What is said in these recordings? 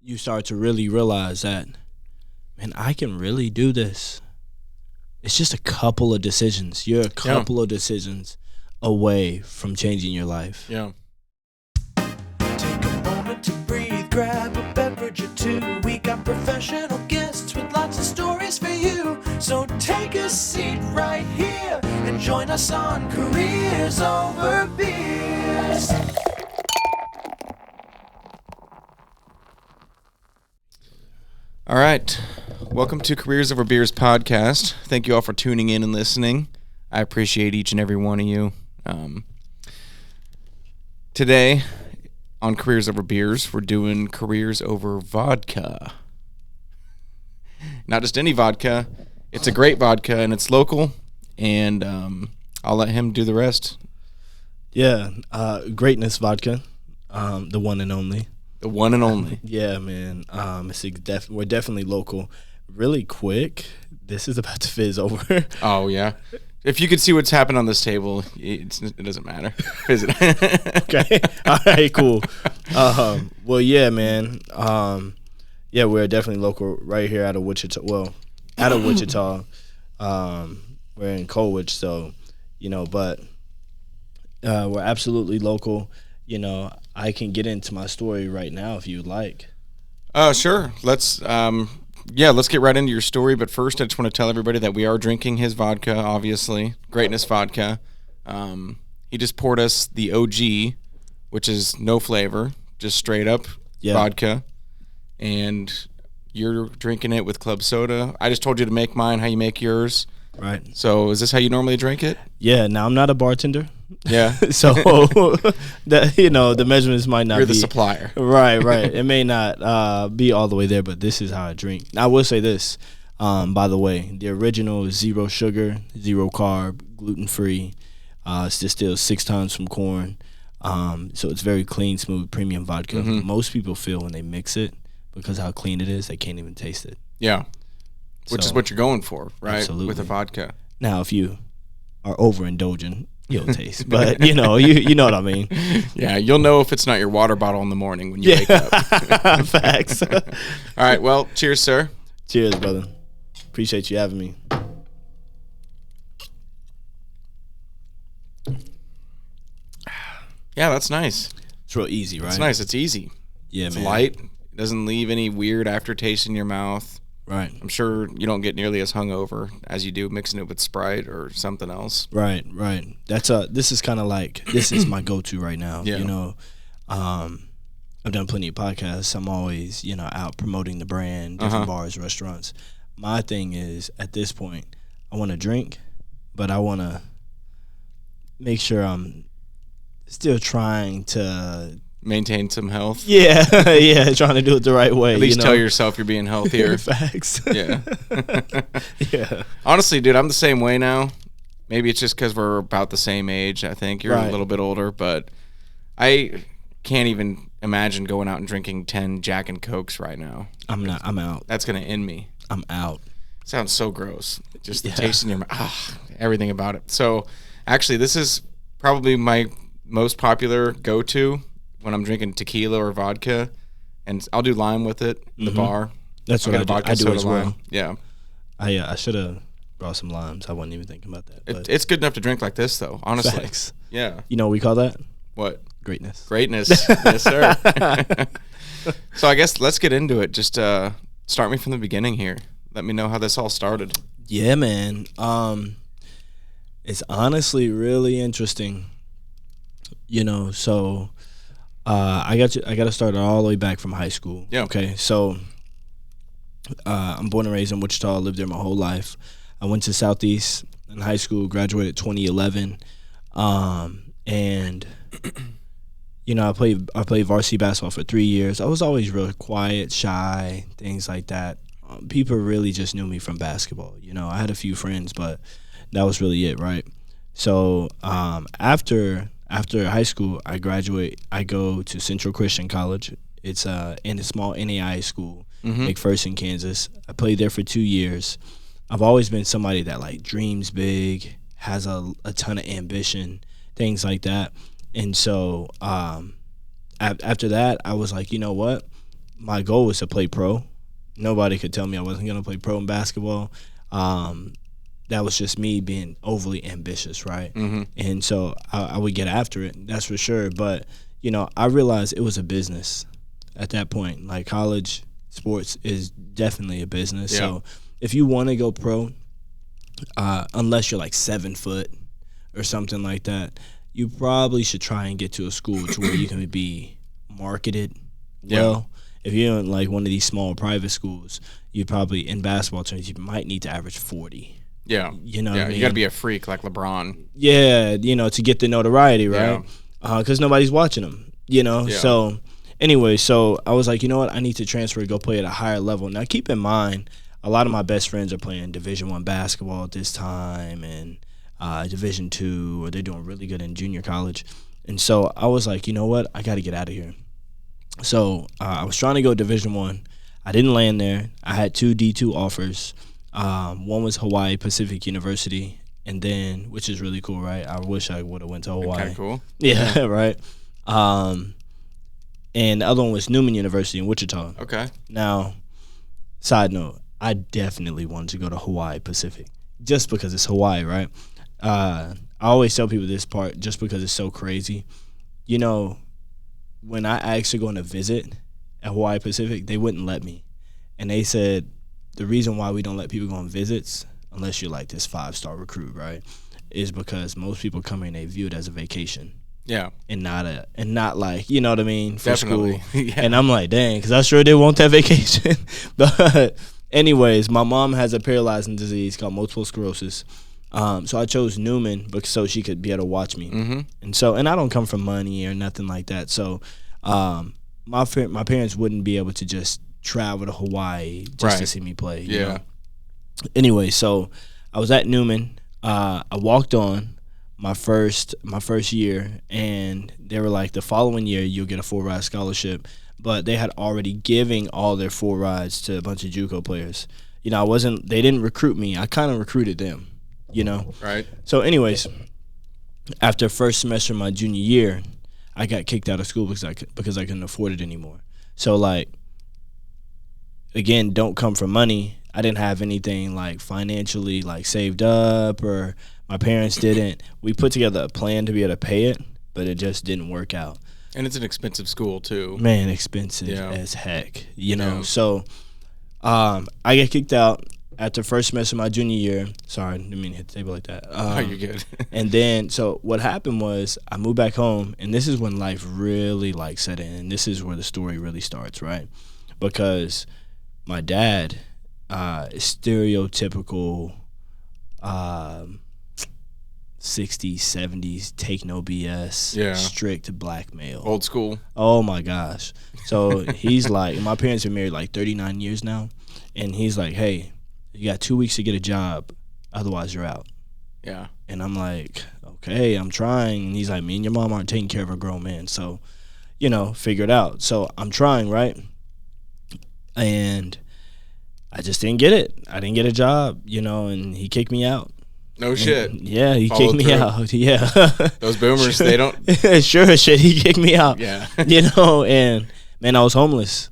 you start to really realize that, man, I can really do this. It's just a couple of decisions. You're a couple of decisions away from changing your life. Yeah. Take a moment to breathe, grab a beverage or two. We got professional guests with lots of stories for you. So take a seat right here and join us on Careers Over Beers. All right. Welcome to Careers Over Beers podcast. Thank you all for tuning in and listening. I appreciate each and every one of you. Today on Careers Over Beers, we're doing Careers Over Vodka. Not just any vodka. It's a great vodka, and it's local, and I'll let him do the rest. Yeah, Greatness Vodka, the one and only. The one and only. Yeah, man. We're definitely local. Really quick, this is about to fizz over. Oh, yeah. If you could see what's happened on this table, it doesn't matter. Is it? Okay. All right, cool. Well, yeah, man. Yeah, we're definitely local right here out of Wichita. Well, out of Wichita. We're in Colwich, so, but we're absolutely local. I can get into my story right now if you'd like. Sure. Let's get right into your story. But first, I just want to tell everybody that we are drinking his vodka, obviously. Greatness Vodka. He just poured us the OG, which is no flavor, just straight up vodka. And you're drinking it with club soda. I just told you to make mine how you make yours. Right. So is this how you normally drink it? Yeah. Now, I'm not a bartender. Yeah. So, the measurements might not be. You're the supplier. Right. It may not be all the way there, but this is how I drink. I will say this, by the way, the original is 0 sugar, 0 carb, gluten-free. It's distilled 6 times from corn. So it's very clean, smooth, premium vodka. Mm-hmm. Most people feel when they mix it, because how clean it is, they can't even taste it. Yeah. Which is what you're going for, right? Absolutely. With a vodka. Now, if you are overindulgent, you'll taste. But, you know what I mean. Yeah, you'll know if it's not your water bottle in the morning when you wake up. Facts. All right, well, cheers, sir. Cheers, brother. Appreciate you having me. Yeah, that's nice. It's real easy, right? It's nice. It's easy. Yeah, it's man. light. It doesn't leave any weird aftertaste in your mouth. Right. I'm sure you don't get nearly as hungover as you do mixing it with Sprite or something else. Right. This is kind of like, this is my go-to right now. Yeah. I've done plenty of podcasts. I'm always, out promoting the brand, different bars, restaurants. My thing is, at this point, I want to drink, but I want to make sure I'm still trying to maintain some health. Yeah, trying to do it the right way. At least tell yourself you're being healthier. Facts. Yeah. Yeah. Honestly, dude, I'm the same way now. Maybe it's just because we're about the same age. I think you're Right. a little bit older, but I can't even imagine going out and drinking 10 Jack and Cokes right now. I'm out. That's gonna end me. I'm out. Sounds so gross. Just the taste in your mouth. Everything about it. So, actually, this is probably my most popular go-to when I'm drinking tequila or vodka, and I'll do lime with it in the bar. That's what I do. Vodka I do soda as well. lime. Yeah. I should have brought some limes. I wasn't even thinking about that. But It's good enough to drink like this, though, honestly. facts. Yeah. You know what we call that? What? Greatness. Greatness. Yes, sir. So I guess let's get into it. Just start me from the beginning here. Let me know how this all started. Yeah, man. It's honestly really interesting. So I got to start all the way back from high school. Yeah. Okay. So I'm born and raised in Wichita. Lived there my whole life. I went to Southeast in high school. Graduated 2011. And I played varsity basketball for 3 years. I was always real quiet, shy, things like that. People really just knew me from basketball. I had a few friends, but that was really it, right? So after high school, I graduate. I go to Central Christian College. It's in a small NAIA school, McPherson, Kansas. I played there for 2 years. I've always been somebody that dreams big, has a ton of ambition, things like that. And so after that, I was like, you know what? my goal was to play pro. Nobody could tell me I wasn't going to play pro in basketball. That was just me being overly ambitious, right? Mm-hmm. And so I would get after it, that's for sure. But, I realized it was a business at that point. Like, college sports is definitely a business. Yeah. So if you want to go pro, unless you're like 7 foot or something like that, you probably should try and get to a school to where you can be marketed well. If you're in like one of these small private schools, you probably, in basketball terms, you might need to average 40. Yeah. You know what I mean? You got to be a freak like LeBron. Yeah, to get the notoriety, right? Because nobody's watching them, Yeah. So, anyway, so I was like, you know what? I need to transfer, go play at a higher level. Now, keep in mind, a lot of my best friends are playing Division I basketball at this time and Division II, or they're doing really good in junior college. And so I was like, you know what? I got to get out of here. So I was trying to go Division I. I didn't land there. I had 2 D2 offers. One was Hawaii Pacific University, and then, which is really cool, right? I wish I would have went to Hawaii. Okay, cool. Yeah, right. And the other one was Newman University in Wichita. Okay. Now, side note, I definitely wanted to go to Hawaii Pacific just because it's Hawaii, right? I always tell people this part just because it's so crazy. When I asked to go on a visit at Hawaii Pacific, they wouldn't let me. And they said the reason why we don't let people go on visits, unless you're like this 5-star recruit, right, is because most people come here and they view it as a vacation. Yeah. And not like, you know what I mean, for Definitely. school. Yeah. And I'm like, dang, because I sure did want that vacation. But anyways, my mom has a paralyzing disease called multiple sclerosis. So I chose Newman so she could be able to watch me. Mm-hmm. And I don't come from money or nothing like that. So my parents wouldn't be able to just travel to Hawaii just to see me play. You know? Anyway, so I was at Newman. I walked on my first year, and they were like, the following year you'll get a full ride scholarship. But they had already given all their full rides to a bunch of JUCO players. They didn't recruit me. I kind of recruited them. Right. So anyways, after first semester of my junior year, I got kicked out of school because I couldn't afford it anymore. So like, again, don't come from money. I didn't have anything like financially like saved up, or my parents didn't. We put together a plan to be able to pay it, but it just didn't work out. And it's an expensive school too. Man, expensive as heck. Yeah. So I got kicked out after first semester of my junior year. Sorry, I didn't mean to hit the table like that. You're good. And then, so what happened was I moved back home, and this is when life really like set in, and this is where the story really starts, right? Because my dad is stereotypical 60s, 70s, take no BS, strict black male. Old school. Oh my gosh. So he's like, my parents been married like 39 years now, and he's like, hey, you got 2 weeks to get a job, otherwise you're out. Yeah. And I'm like, okay, I'm trying. And he's like, me and your mom aren't taking care of a grown man, so, figure it out. So I'm trying, right? And I just didn't get it. I didn't get a job, and he kicked me out. No shit. Yeah, he Followed kicked me through. out. Yeah. Those boomers, they don't. Sure as shit, he kicked me out. Yeah. And man, I was homeless.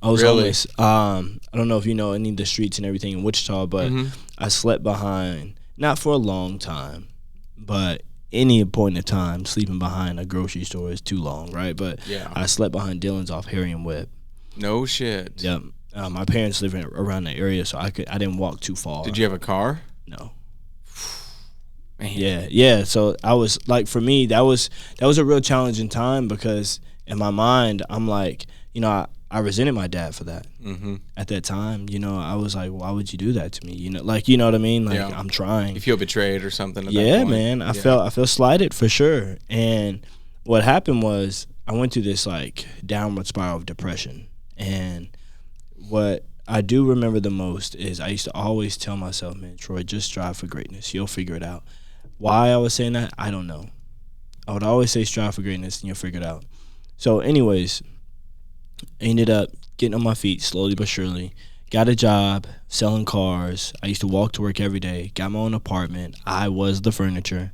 Really? Homeless. I don't know if you know any of the streets and everything in Wichita, but I slept behind, not for a long time, but any point of time, sleeping behind a grocery store is too long, right? But Yeah. I slept behind Dillon's off Harry and Webb. No shit. Yep. My parents live around the area, so I didn't walk too far. Did you have a car? No. Man. Yeah. So I was like, for me, that was a real challenging time, because in my mind, I'm like, I resented my dad for that. Mm-hmm. At that time, I was like, why would you do that to me? You know what I mean? Like, Yeah. I'm trying. You feel betrayed or something? At that Yeah, point? man. I felt slighted for sure. And what happened was I went through this like downward spiral of depression. And what I do remember the most is I used to always tell myself, man, Troy, just strive for greatness. You'll figure it out. Why I was saying that, I don't know. I would always say strive for greatness and you'll figure it out. So anyways, I ended up getting on my feet slowly but surely. Got a job selling cars. I used to walk to work every day. Got my own apartment. I was the furniture.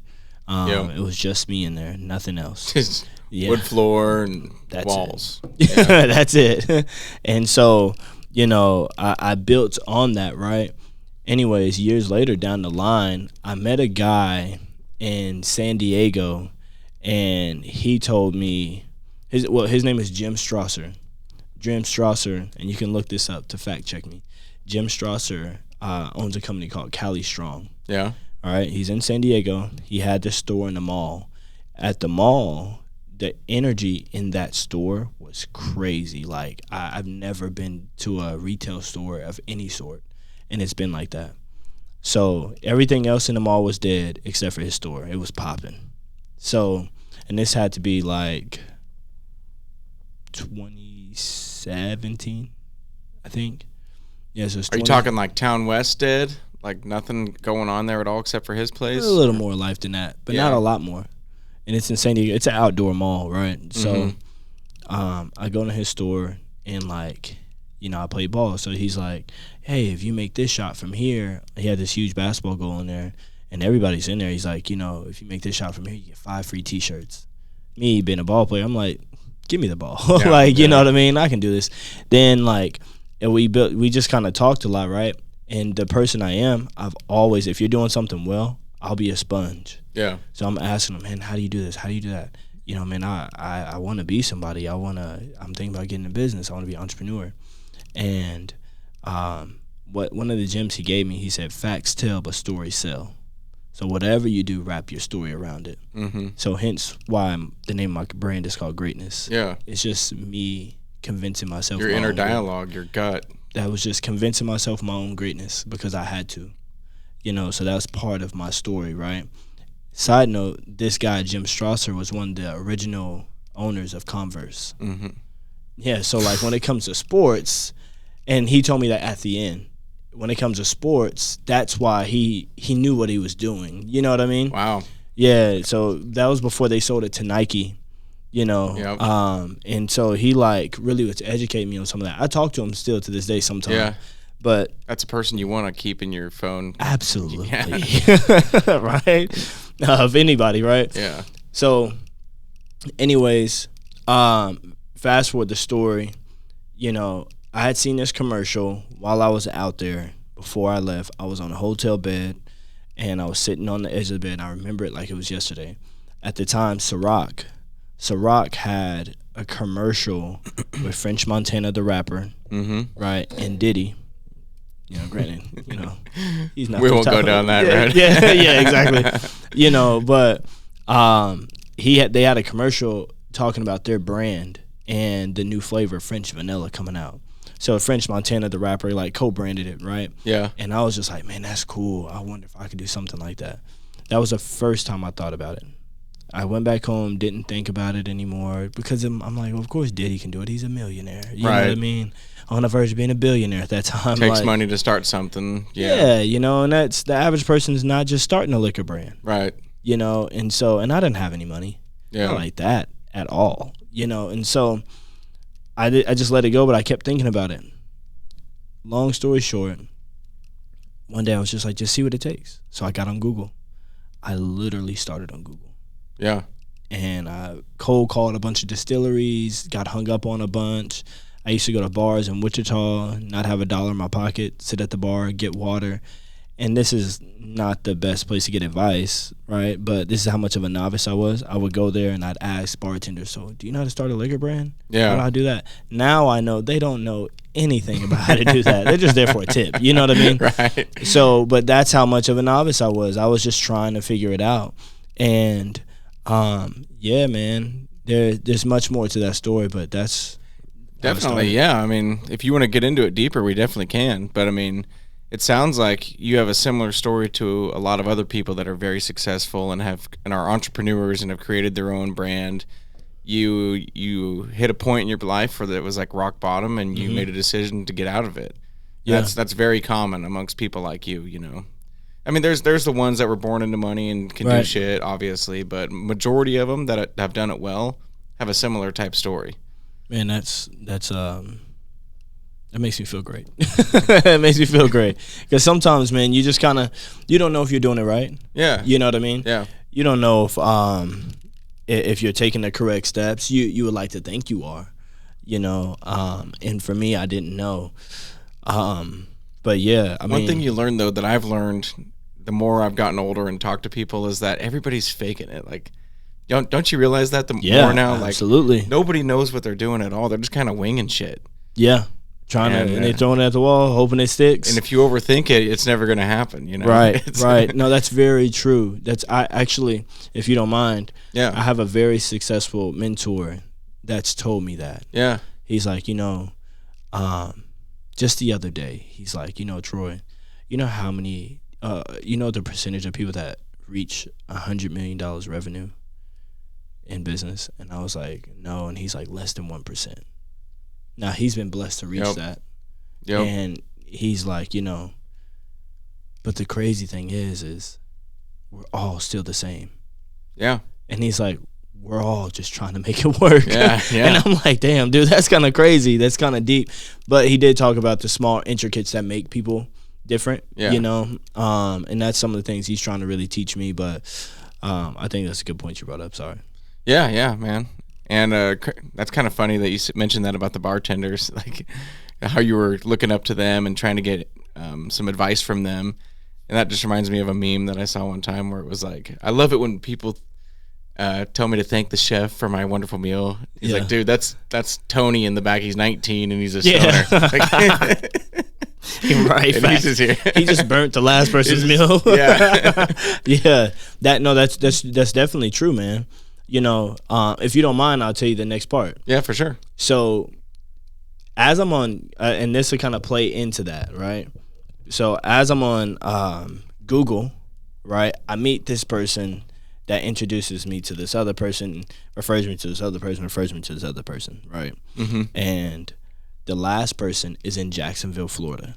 It was just me in there, nothing else. wood floor and That's walls. That's it. And so, I built on that, right? Anyways, years later down the line, I met a guy in San Diego, and he told me his name is Jim Strasser. Jim Strasser, and you can look this up to fact check me. Jim Strasser owns a company called Cali Strong. Yeah. All right. He's in San Diego. He had this store in the mall. At the mall, the energy in that store was crazy. Like, I've never been to a retail store of any sort, and it's been like that. So everything else in the mall was dead except for his store. It was popping. So, and this had to be like 2017, I think. Yeah, so Are you talking like Town West dead? Like nothing going on there at all except for his place? A little more life than that, but not a lot more. And it's in San Diego. It's an outdoor mall, right? So I go to his store and, like, I play ball. So he's like, hey, if you make this shot from here, he had this huge basketball goal in there, and everybody's in there. He's like, if you make this shot from here, you get 5 free T-shirts. Me being a ball player, I'm like, give me the ball. You know what I mean? I can do this. Then, like, and we just kind of talked a lot, right? And the person I am, I've always, if you're doing something well, I'll be a sponge. Yeah. So I'm asking him, man, how do you do this? How do you do that? Man, I want to be somebody. I'm thinking about getting a business. I want to be an entrepreneur. And one of the gems he gave me, he said, facts tell, but stories sell. So whatever you do, wrap your story around it. Mm-hmm. So hence why the name of my brand is called Greatness. Yeah. It's just me convincing myself. Your inner dialogue, your gut. That was just convincing myself my own greatness because I had to. So that was part of my story, right? Side note, this guy, Jim Strasser, was one of the original owners of Converse. Mm-hmm. Yeah, so, like, when it comes to sports, and he told me that at the end, when it comes to sports, that's why he knew what he was doing. You know what I mean? Wow. Yeah, so that was before they sold it to Nike, Yep. And so he, like, really was educating me on some of that. I talk to him still to this day sometimes. Yeah. But that's a person you want to keep in your phone. Absolutely. Right? Of anybody, right? Yeah. So, anyways, fast forward the story. I had seen this commercial while I was out there. Before I left, I was on a hotel bed, and I was sitting on the edge of the bed. I remember it like it was yesterday. At the time, Ciroc had a commercial with French Montana, the rapper, right, and Diddy. Granted, he's not. We won't go down that road. Yeah, exactly. But they had a commercial talking about their brand and the new flavor French vanilla coming out. So French Montana, the rapper, like, co-branded it, right? Yeah. And I was just like, man, that's cool. I wonder if I could do something like that. That was the first time I thought about it. I went back home, didn't think about it anymore because I'm like, well, of course Diddy can do it. He's a millionaire. You know what I mean? On the verge of being a billionaire at that time. Takes money to start something. Yeah, and that's the average person is not just starting a liquor brand. Right. And I didn't have any money. Yeah. Not like that at all. And so I just let it go, but I kept thinking about it. Long story short, one day I was just like, just see what it takes. So I got on Google. I literally started on Google. Yeah. And I cold called a bunch of distilleries, got hung up on a bunch. I used to go to bars in Wichita, not have $1 in my pocket, sit at the bar, get water. And this is not the best place to get advice, right? But this is how much of a novice I was. I would go there and I'd ask bartenders, so do you know how to start a liquor brand? Yeah. How do I do that? Now I know they don't know anything about how to do that. They're just there for a tip. You know what I mean? Right. So, but that's how much of a novice I was. I was just trying to figure it out. And, yeah, man, there's much more to that story, but that's definitely, yeah. I mean, if you want to get into it deeper, we definitely can. But, I mean, it sounds like you have a similar story to a lot of other people that are very successful and are entrepreneurs and have created their own brand. You hit a point in your life where it was like rock bottom, and you made a decision to get out of it. Yeah. That's very common amongst people like you. I mean, there's the ones that were born into money and can do shit, obviously, but majority of them that have done it well have a similar type story. Man, that makes me feel great. It makes me feel great because sometimes, man, you just you don't know if you're doing it right. Yeah. You know what I mean? Yeah. You don't know if if you're taking the correct steps, you would like to think you are, you know. And for me, I didn't know. But yeah, I mean, one thing you learn though that I've learned the more I've gotten older and talked to people is that everybody's faking it. Like, don't you realize that the more now? Like, absolutely. Nobody knows what they're doing at all. They're just kind of winging shit. Yeah. And they throwing it at the wall, hoping it sticks. And if you overthink it, it's never going to happen, you know? Right, right. No, that's very true. I actually, if you don't mind, I have a very successful mentor that's told me that. Yeah. He's like, you know, just the other day, he's like, you know, Troy, you know how many, you know the percentage of people that reach $100 million revenue in business? And I was like, no. And he's like, less than 1%. Now, he's been blessed to reach that. Yep. And he's like, you know, but the crazy thing is we're all still the same. Yeah. And he's like, we're all just trying to make it work. Yeah, yeah. And I'm like, damn, dude, that's kind of crazy. That's kind of deep. But he did talk about the small intricacies that make people different, you know. And that's some of the things he's trying to really teach me. But I think that's a good point you brought up. Sorry. Yeah, man. And that's kind of funny that you mentioned that about the bartenders, like how you were looking up to them and trying to get some advice from them. And that just reminds me of a meme that I saw one time where it was like, I love it when people tell me to thank the chef for my wonderful meal. He's like, dude, that's Tony in the back. He's 19 and he's a stoner. Right, and he's just here. He just burnt the last person's meal. Yeah. That's definitely true, man. You know, if you don't mind, I'll tell you the next part. Yeah, for sure. So, as I'm on, and this will kind of play into that, right? So, as I'm on Google, right, I meet this person that introduces me to this other person, refers me to this other person, refers me to this other person, right? Mm-hmm. And the last person is in Jacksonville, Florida,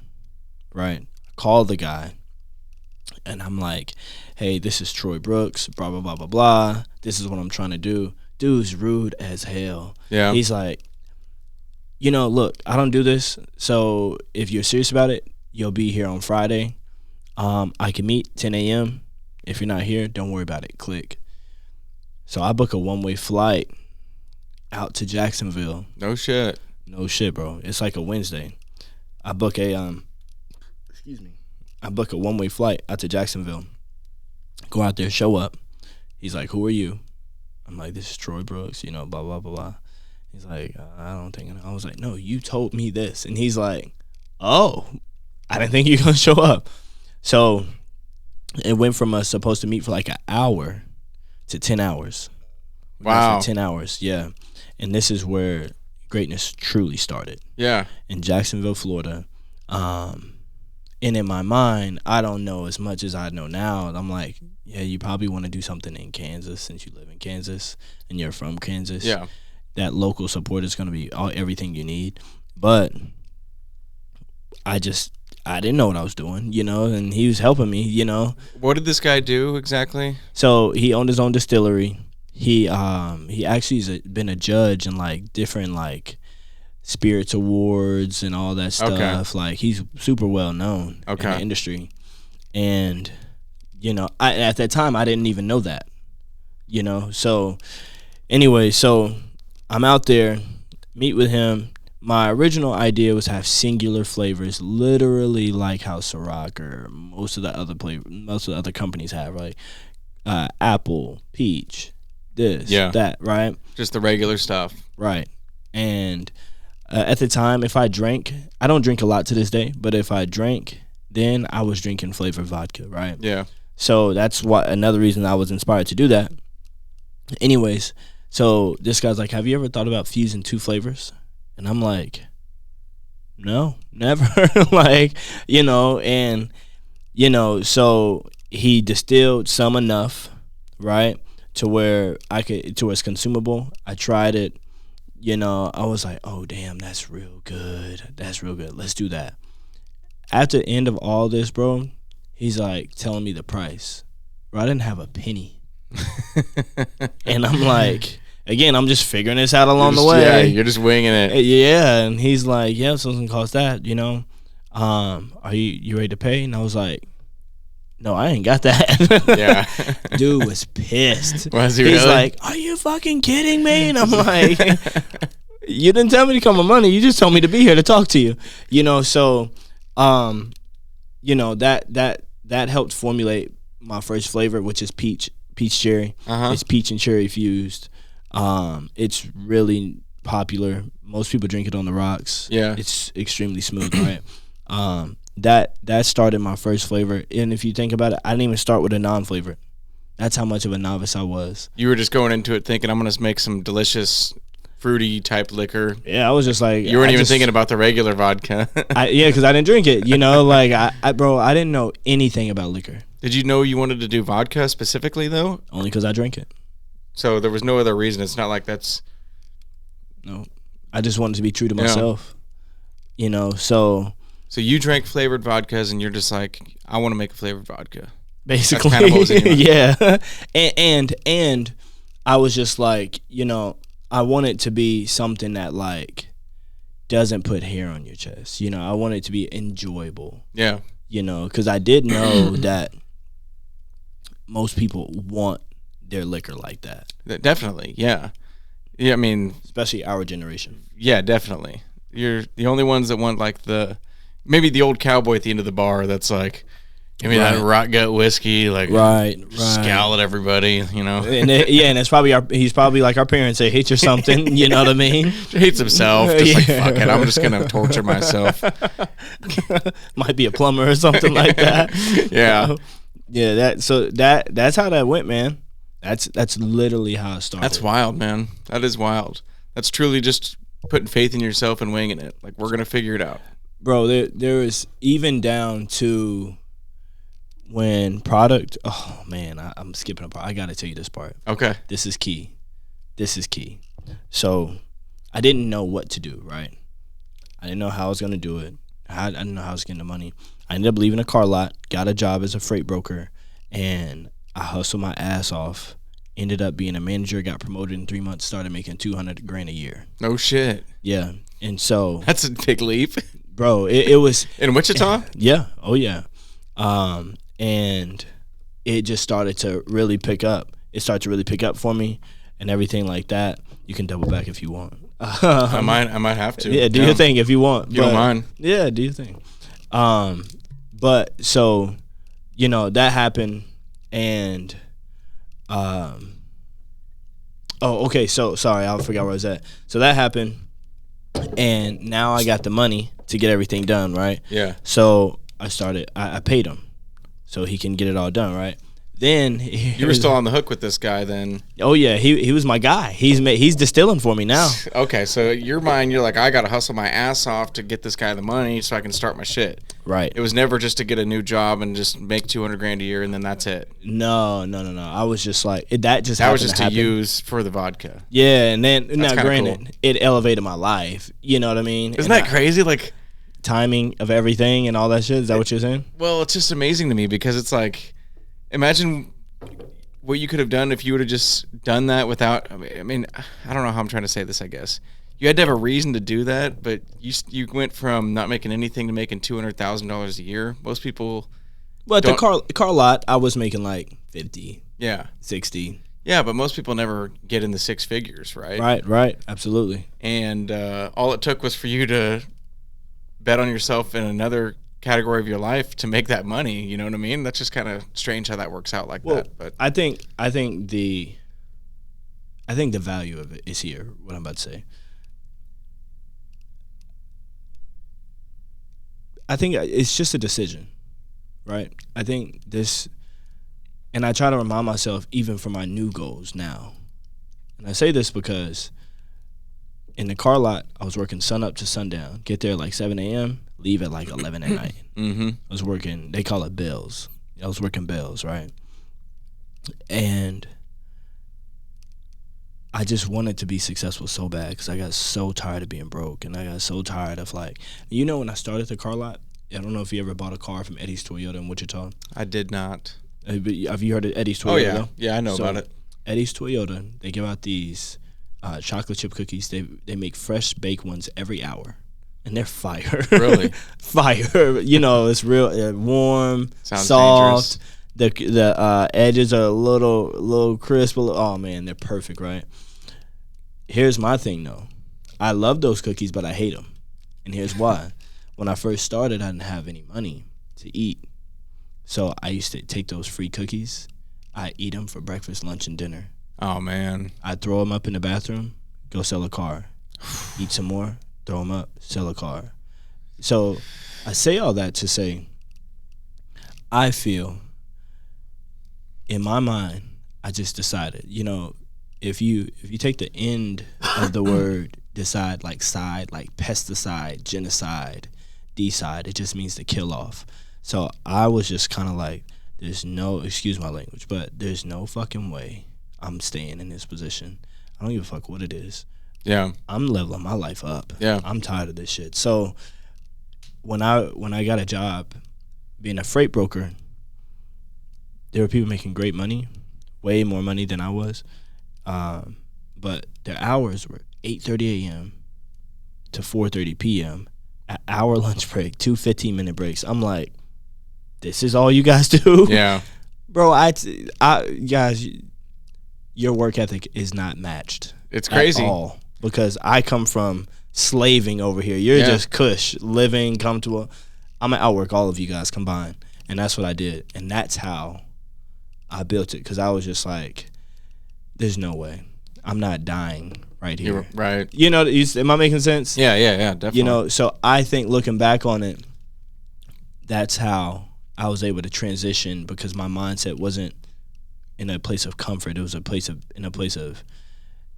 right? I call the guy. And I'm like, hey, this is Troy Brooks, blah, blah, blah, blah, blah. This is what I'm trying to do. Dude's rude as hell. Yeah. He's like, you know, look, I don't do this. So if you're serious about it, you'll be here on Friday. I can meet 10 a.m. If you're not here, don't worry about it. Click. So I book a one-way flight out to Jacksonville. No shit. No shit, bro. It's like a Wednesday. I book a one-way flight out to Jacksonville. Go out there, show up. He's like, who are you? I'm like, this is Troy Brooks, you know, blah, blah, blah, blah. He's like, I don't think I was like, no, you told me this. And he's like, oh, I didn't think you were going to show up. So it went from us supposed to meet for like an hour to 10 hours. Wow. 10 hours, yeah. And this is where greatness truly started. Yeah. In Jacksonville, Florida. And in my mind, I don't know as much as I know now. I'm like, yeah, you probably want to do something in Kansas since you live in Kansas and you're from Kansas. Yeah. That local support is going to be everything you need. But I didn't know what I was doing, you know, and he was helping me, you know. What did this guy do exactly? So he owned his own distillery. He actually has been a judge in like different like spirits awards and all that stuff. Okay. Like he's super well known in the industry. And you know, at that time I didn't even know that. You know, so anyway, so I'm out there, meet with him. My original idea was to have singular flavors, literally like how Ciroc or most of the other companies have, right? Apple, peach, that, right? Just the regular stuff, right? And at the time, if I drank, I don't drink a lot to this day, but if I drank, then I was drinking flavored vodka, right? Yeah. So that's another reason I was inspired to do that. Anyways, so this guy's like, have you ever thought about fusing two flavors? And I'm like, no, never. Like, you know, and, you know, so he distilled some enough, right, to where it's consumable. I tried it. You know, I was like, oh, damn, that's real good. That's real good. Let's do that. After the end of all this, bro, he's like telling me the price. Bro, I didn't have a penny. And I'm like, again, I'm just figuring this out along the way. Yeah, you're just winging it. Yeah, and he's like, yeah, so it's going to cost that, you know. Are you ready to pay? And I was like, No, I ain't got that. Yeah. Dude was pissed. Was he He's really? like, are you fucking kidding me? And I'm like, you didn't tell me to come with money. You just told me to be here to talk to you. You know, so, that helped formulate my first flavor, which is peach cherry. It's peach and cherry fused. It's really popular. Most people drink it on the rocks. Yeah. It's extremely smooth, right? That started my first flavor. And if you think about it, I didn't even start with a non-flavor. That's how much of a novice I was. You were just going into it thinking, I'm going to make some delicious fruity type liquor. Yeah, I was just like, You weren't even thinking about the regular vodka. because I didn't drink it. Like I didn't know anything about liquor. Did you know you wanted to do vodka specifically though? Only because I drink it. So there was no other reason. It's not like that's. No, I just wanted to be true to myself. So So you drank flavored vodkas, and you're just like, I want to make a flavored vodka. basically, That's kind of what was in your mind. yeah. And I was just like, I want it to be something that like doesn't put hair on your chest. I want it to be enjoyable. Yeah. Because I did know that most people want their liquor like that. Definitely, yeah. Yeah, I mean, Especially our generation. yeah, definitely. You're the only ones that want like maybe the old cowboy at the end of the bar that's like, give me that rot gut whiskey, like Right. scowl at everybody, And it's probably he's probably like our parents say, hate you something, you know what I mean? Hates himself, just like, fuck it, I'm just gonna torture myself. Might be a plumber or something like that. Yeah. Yeah, that's how that went, man. That's literally how it started. That's wild, man. That is wild. That's truly just putting faith in yourself and winging it. Like, we're gonna figure it out. Bro, there was even down to when product. Oh man, I'm skipping a part. I gotta tell you this part. Okay. This is key. So I didn't know what to do. Right. I didn't know how I was gonna do it. I didn't know how I was getting the money. I ended up leaving a car lot, got a job as a freight broker, and I hustled my ass off. Ended up being a manager, got promoted in 3 months, started making $200,000 a year. No shit. Yeah. And so, That's a big leap. bro, it was In Wichita? yeah. Oh yeah. And it just started to really pick up. It started to really pick up for me and everything like that. You can double back if you want. I might have to. Yeah, do your thing if you want. You don't mind. Yeah, do your thing. But so, that happened and okay, so sorry, I forgot where I was at. So that happened and now I got the money to get everything done, right? Yeah. So I paid him so he can get it all done, right? Then You were still on the hook with this guy then. Oh yeah, he was my guy. He's distilling for me now. Okay, so your mind, you're like, I gotta hustle my ass off to get this guy the money so I can start my shit. Right. It was never just to get a new job and just make $200,000 a year and then that's it. No. I was just like that was happened just to use for the vodka. Yeah, and then now kinda granted, cool. it elevated my life. You know what I mean? Isn't that crazy? Like, timing of everything and all that shit? Is that what you're saying? well, it's just amazing to me because it's like, imagine what you could have done if you would have just done that without. I mean, I don't know how I'm trying to say this. I guess you had to have a reason to do that, but you went from not making anything to making $200,000 a year. Most people. Well, at the car lot, I was making like 50, Yeah. 60. Yeah, but most people never get in the six figures, right? Right, absolutely. And all it took was for you to bet on yourself in another category of your life to make that money. You know what I mean? That's just kind of strange how that works out like that. But I think the value of it is here. What I'm about to say. I think it's just a decision, right? I think this, and I try to remind myself even for my new goals now. And I say this because in the car lot, I was working sun up to sundown. Get there at like 7 a.m., leave at like 11 at night. mm-hmm. I was working, they call it bells. I was working bells, right? And I just wanted to be successful so bad because I got so tired of being broke. And I got so tired of like, when I started the car lot, I don't know if you ever bought a car from Eddie's Toyota in Wichita. I did not. Have you heard of Eddie's Toyota? Oh, yeah. Though? Yeah, I know about it. Eddie's Toyota, they give out these chocolate chip cookies. They make fresh baked ones every hour. and they're fire. Really? Fire. You know, it's real warm, Sounds soft. The edges are a little crisp. Oh man, they're perfect, right? Here's my thing though. I love those cookies, but I hate them, and here's why. When I first started, I didn't have any money to eat, so I used to take those free cookies. I eat them for breakfast, lunch, and dinner. Oh man. I'd throw them up in the bathroom, go sell a car, eat some more, throw them up, sell a car. So I say all that to say, I feel in my mind, I just decided, you know, if you take the end of the word decide, like side, like pesticide, genocide, decide, it just means to kill off. So I was just kind of like, there's no, excuse my language, but there's no fucking way I'm staying in this position. I don't give a fuck what it is. Yeah. I'm leveling my life up. Yeah. I'm tired of this shit. So when I got a job being a freight broker, there were people making great money, way more money than I was. But their hours were 8:30 a.m. to 4:30 p.m. An hour lunch break, 2 15-minute breaks. I'm like, this is all you guys do? Yeah. Bro, guys, your work ethic is not matched. It's crazy. At all, because I come from slaving over here. You're just cush, living, comfortable. I'm gonna outwork all of you guys combined. And that's what I did. And that's how I built it, because I was just like, there's no way. I'm not dying right here. You're right. You know, am I making sense? Yeah, definitely. You know, so I think looking back on it, that's how I was able to transition, because my mindset wasn't in a place of comfort. It was in a place of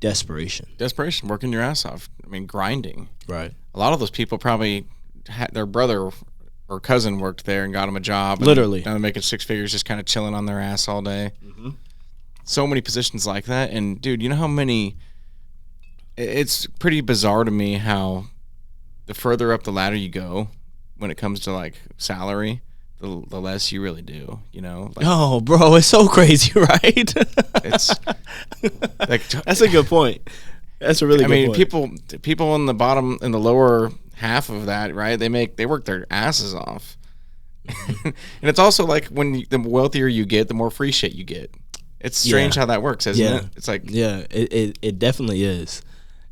desperation. Desperation, working your ass off. I mean, grinding. Right. A lot of those people probably had their brother or cousin worked there and got them a job. And Literally. now they're making six figures just kind of chilling on their ass all day. Mm-hmm. So many positions like that. And, dude, you know how many... It's pretty bizarre to me how the further up the ladder you go when it comes to, like, salary, the less you really do, you know? Like, Oh, bro, it's so crazy, right? it's... like, That's a good point. That's a really good point. people in the lower half of that, right? They work their asses off. And it's also like the wealthier you get, the more free shit you get. It's strange how that works, isn't it? It's like it definitely is.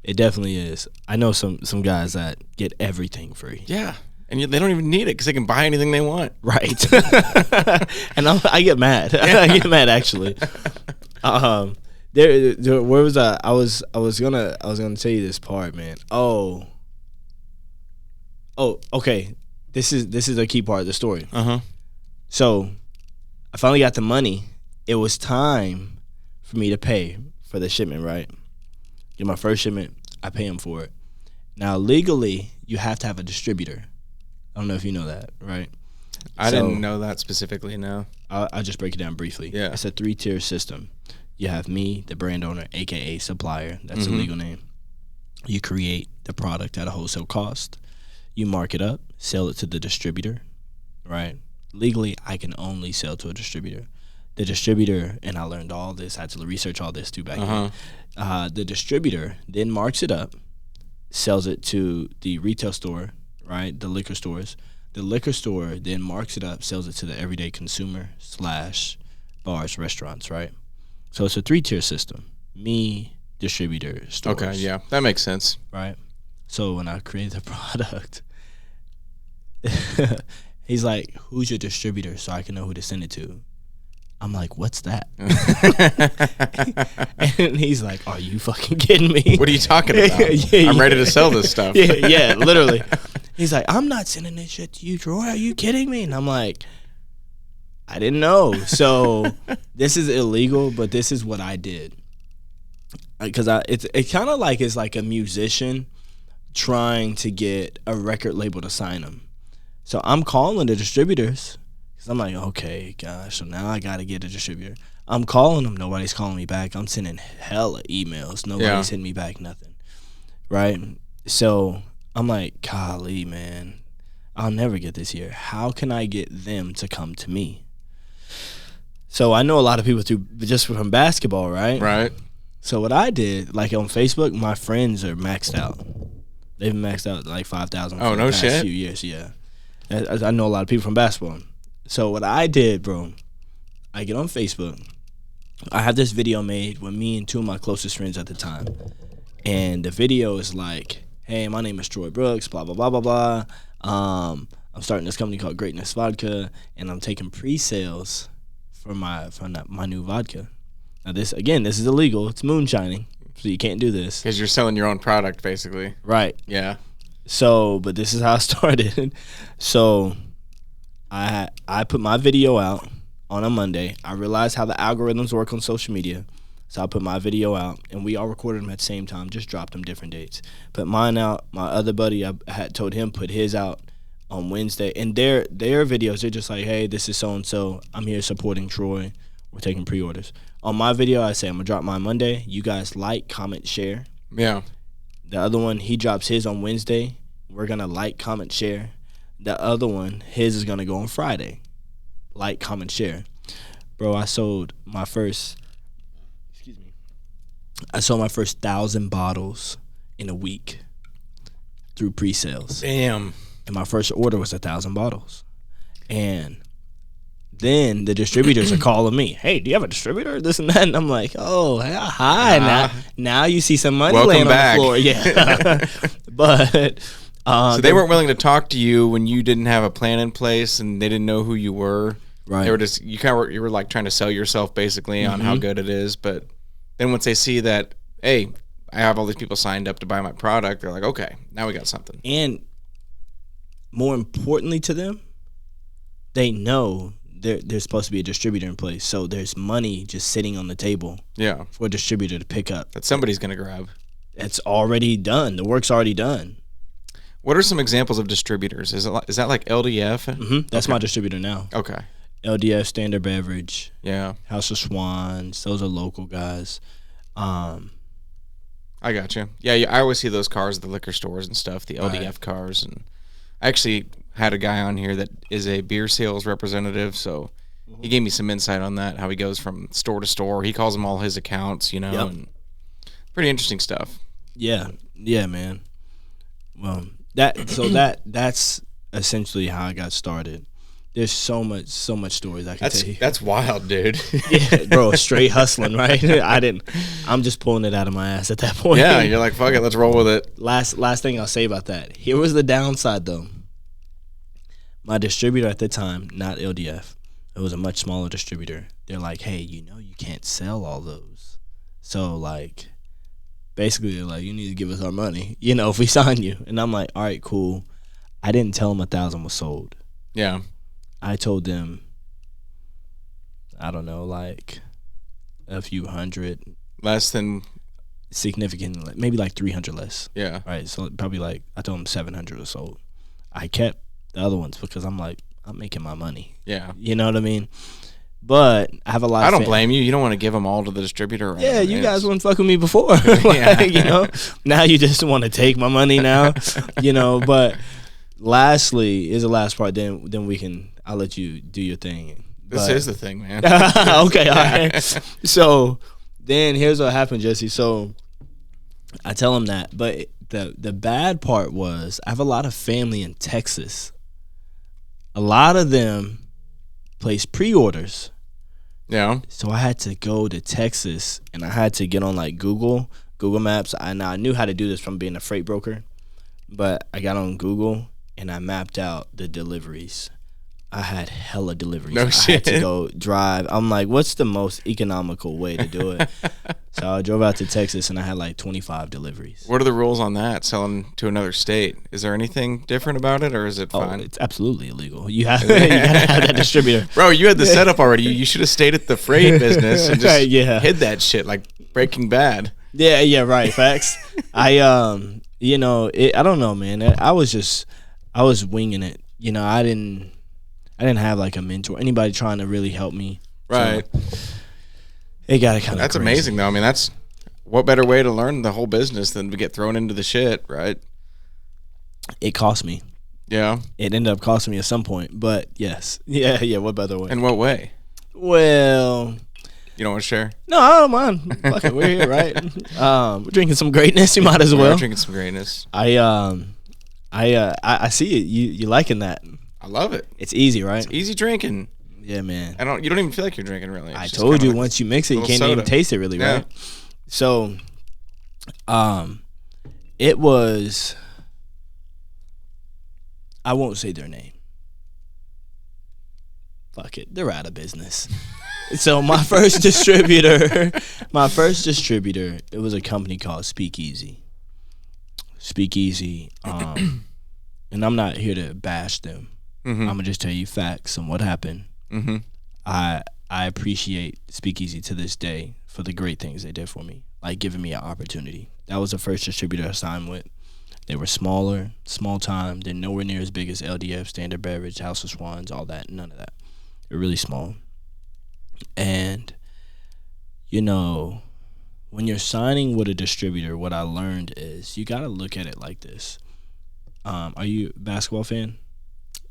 It definitely is. I know some guys that get everything free. Yeah. And they don't even need it because they can buy anything they want. Right. And I get mad. I get mad actually. Where was I? I was gonna tell you this part, man. Oh, okay. This is a key part of the story. So, I finally got the money. It was time for me to pay for the shipment, right? Get my first shipment. I pay him for it. Now, legally, you have to have a distributor. I don't know if you know that, right? I didn't know that specifically, no. I'll just break it down briefly. Yeah. It's a 3-tier system. You have me, the brand owner, a.k.a. supplier. That's a legal name. You create the product at a wholesale cost. You mark it up, sell it to the distributor, right? Legally, I can only sell to a distributor. The distributor, and I learned all this, I had to research all this too back then. The distributor then marks it up, sells it to the retail store, right, the liquor stores. The liquor store then marks it up, sells it to the everyday consumer / bars, restaurants, right? So it's a 3-tier system. Me, distributor, stores. Okay, yeah, that makes sense. Right? So when I created the product, he's like, who's your distributor so I can know who to send it to? I'm like, what's that? And he's like, are you fucking kidding me? What are you talking about? I'm ready to sell this stuff. Yeah, literally. He's like, I'm not sending this shit to you, Troy. Are you kidding me? And I'm like, I didn't know. So this is illegal, but this is what I did. Because it kind of like it's like a musician trying to get a record label to sign him. So I'm calling the distributors. I'm like, okay, gosh, so now I got to get a distributor. I'm calling them. Nobody's calling me back. I'm sending hella emails. Nobody's hitting me back, nothing. Right? So I'm like, golly, man, I'll never get this here. How can I get them to come to me? So I know a lot of people just from basketball, right? Right. So what I did, like on Facebook, my friends are maxed out. They've maxed out like 5,000. Oh, for no the past shit. few years, yeah. I know a lot of people from basketball. So what I did, bro, I get on Facebook. I have this video made with me and two of my closest friends at the time, and the video is like, "Hey, my name is Troy Brooks. Blah blah blah blah blah. I'm starting this company called Greatness Vodka, and I'm taking pre-sales for my new vodka. Now this is illegal. It's moonshining, so you can't do this. Because you're selling your own product, basically. Right. Yeah. So, but this is how I started. So, I put my video out on a Monday. I realized how the algorithms work on social media. So I put my video out, and we all recorded them at the same time, just dropped them different dates. Put mine out. My other buddy, I had told him put his out on Wednesday. And their videos, they're just like, hey, this is so-and-so. I'm here supporting Troy. We're taking pre-orders. On my video, I say I'm going to drop mine Monday. You guys like, comment, share. Yeah. The other one, he drops his on Wednesday. We're going to like, comment, share. The other one, his is going to go on Friday. Like, comment, share. Bro, I sold my first 1,000 bottles in a week through pre-sales. Damn. And my first order was 1,000 bottles. And then the distributors are calling me, hey, do you have a distributor? This and that. And I'm like, oh, hi. Now you see some money laying back. on the floor. Yeah. But so they weren't willing to talk to you when you didn't have a plan in place and they didn't know who you were. Right. They were just you were like trying to sell yourself basically on how good it is. But then once they see that, hey, I have all these people signed up to buy my product, they're like, okay, now we got something. And more importantly to them, they know there's supposed to be a distributor in place. So there's money just sitting on the table for a distributor to pick up. That somebody's going to grab. It's already done. The work's already done. What are some examples of distributors? Is that like LDF? Mm-hmm. That's my distributor now. Okay. LDF, Standard Beverage. Yeah. House of Swans. Those are local guys. I got you. Yeah, I always see those cars at the liquor stores and stuff, the LDF cars. And I actually had a guy on here that is a beer sales representative, so he gave me some insight on that, how he goes from store to store. He calls them all his accounts, and pretty interesting stuff. Yeah, man. Well, that's essentially how I got started. There's so much stories I can tell you. That's wild, dude. Yeah, bro, straight hustling, right? I'm just pulling it out of my ass at that point. Yeah, you're like, fuck it, let's roll with it. Last thing I'll say about that. Here was the downside, though. My distributor at the time, not LDF, it was a much smaller distributor. They're like, hey, you can't sell all those. So, like, basically, they're like, you need to give us our money, if we sign you. And I'm like, all right, cool. I didn't tell them 1,000 was sold. Yeah. I told them, I don't know, like a few hundred. Less than? Significantly, maybe like 300 less. Yeah. Right, so probably like, I told them 700 or sold. I kept the other ones because I'm like, I'm making my money. Yeah. You know what I mean? But I have a lot of I don't blame you. You don't want to give them all to the distributor. Yeah, you guys wouldn't fuck with me before. Now you just want to take my money now, but lastly is the last part, then I'll let you do your thing. This is the thing, man. Okay, all right. So then here's what happened, Jesse. So I tell him that, but the bad part was I have a lot of family in Texas. A lot of them place pre-orders. Yeah. So I had to go to Texas, and I had to get on like Google Maps. I knew how to do this from being a freight broker, but I got on Google and I mapped out the deliveries. I had hella deliveries. No shit. I had to go drive. I'm like, what's the most economical way to do it? So I drove out to Texas, and I had like 25 deliveries. What are the rules on that, selling to another state? Is there anything different about it, or is it fine? It's absolutely illegal. You gotta have that distributor. Bro, you had the setup already. You should have stayed at the freight business and just hid that shit like Breaking Bad. Yeah, right. Facts. I don't know, man. I was winging it. I didn't have like a mentor, anybody trying to really help me. Right. So it got kind of That's crazy. amazing, though. I mean, that's what better way to learn the whole business than to get thrown into the shit, right? It cost me. Yeah. It ended up costing me at some point, but yes. Yeah, what better way? In what way? Well, You don't want to share? No, I don't mind. Fuck it, we're here, right? We're drinking some greatness. You might as well. We're drinking some greatness. I see it. You liking that? I love it. It's easy, right? It's easy drinking. Yeah, man. You don't even feel like you're drinking really. It's I just told kinda you like once you mix it, you little can't even soda. taste it really, Yeah. right? So, it was. I won't say their name. Fuck it, they're out of business. So my first distributor, it was a company called Speakeasy. And I'm not here to bash them. Mm-hmm. I'm gonna just tell you facts on what happened. Mm-hmm. I appreciate Speakeasy to this day for the great things they did for me, like giving me an opportunity. That was the first distributor I signed with. They were smaller, small time. They're nowhere near as big as LDF, Standard Beverage, House of Swans, all that. None of that. They're really small. And, you know, when you're signing with a distributor, what I learned is you got to look at it like this. Are you a basketball fan?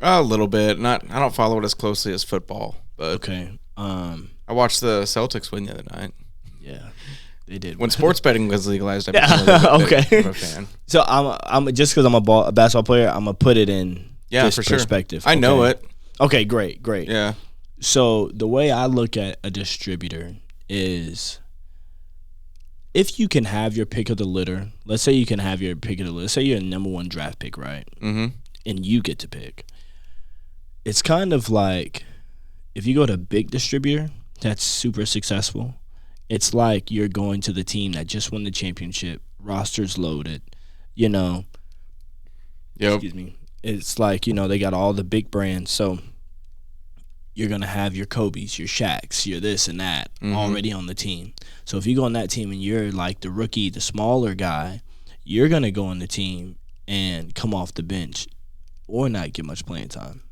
A little bit. I don't follow it as closely as football, but Okay. I watched the Celtics win the other night. Yeah, they did. When sports betting was legalized, I became a little bit Okay. of a fan. So I'm just because I'm a basketball player, I'm gonna put it in this For sure. perspective. I know okay? it. Okay, great. Yeah. So the way I look at a distributor is if you can have your pick of the litter, let's say you can have your pick of the litter. Let's say you're a number 1 draft pick, right? Mm-hmm. And you get to pick. It's kind of like if you go to a big distributor that's super successful, it's like you're going to the team that just won the championship, roster's loaded, you know. Yep. Excuse me. It's like, you know, they got all the big brands. So you're going to have your Kobe's, your Shaqs, your this and that already on the team. So if you go on that team and you're like the rookie, the smaller guy, you're going to go on the team and come off the bench or not get much playing time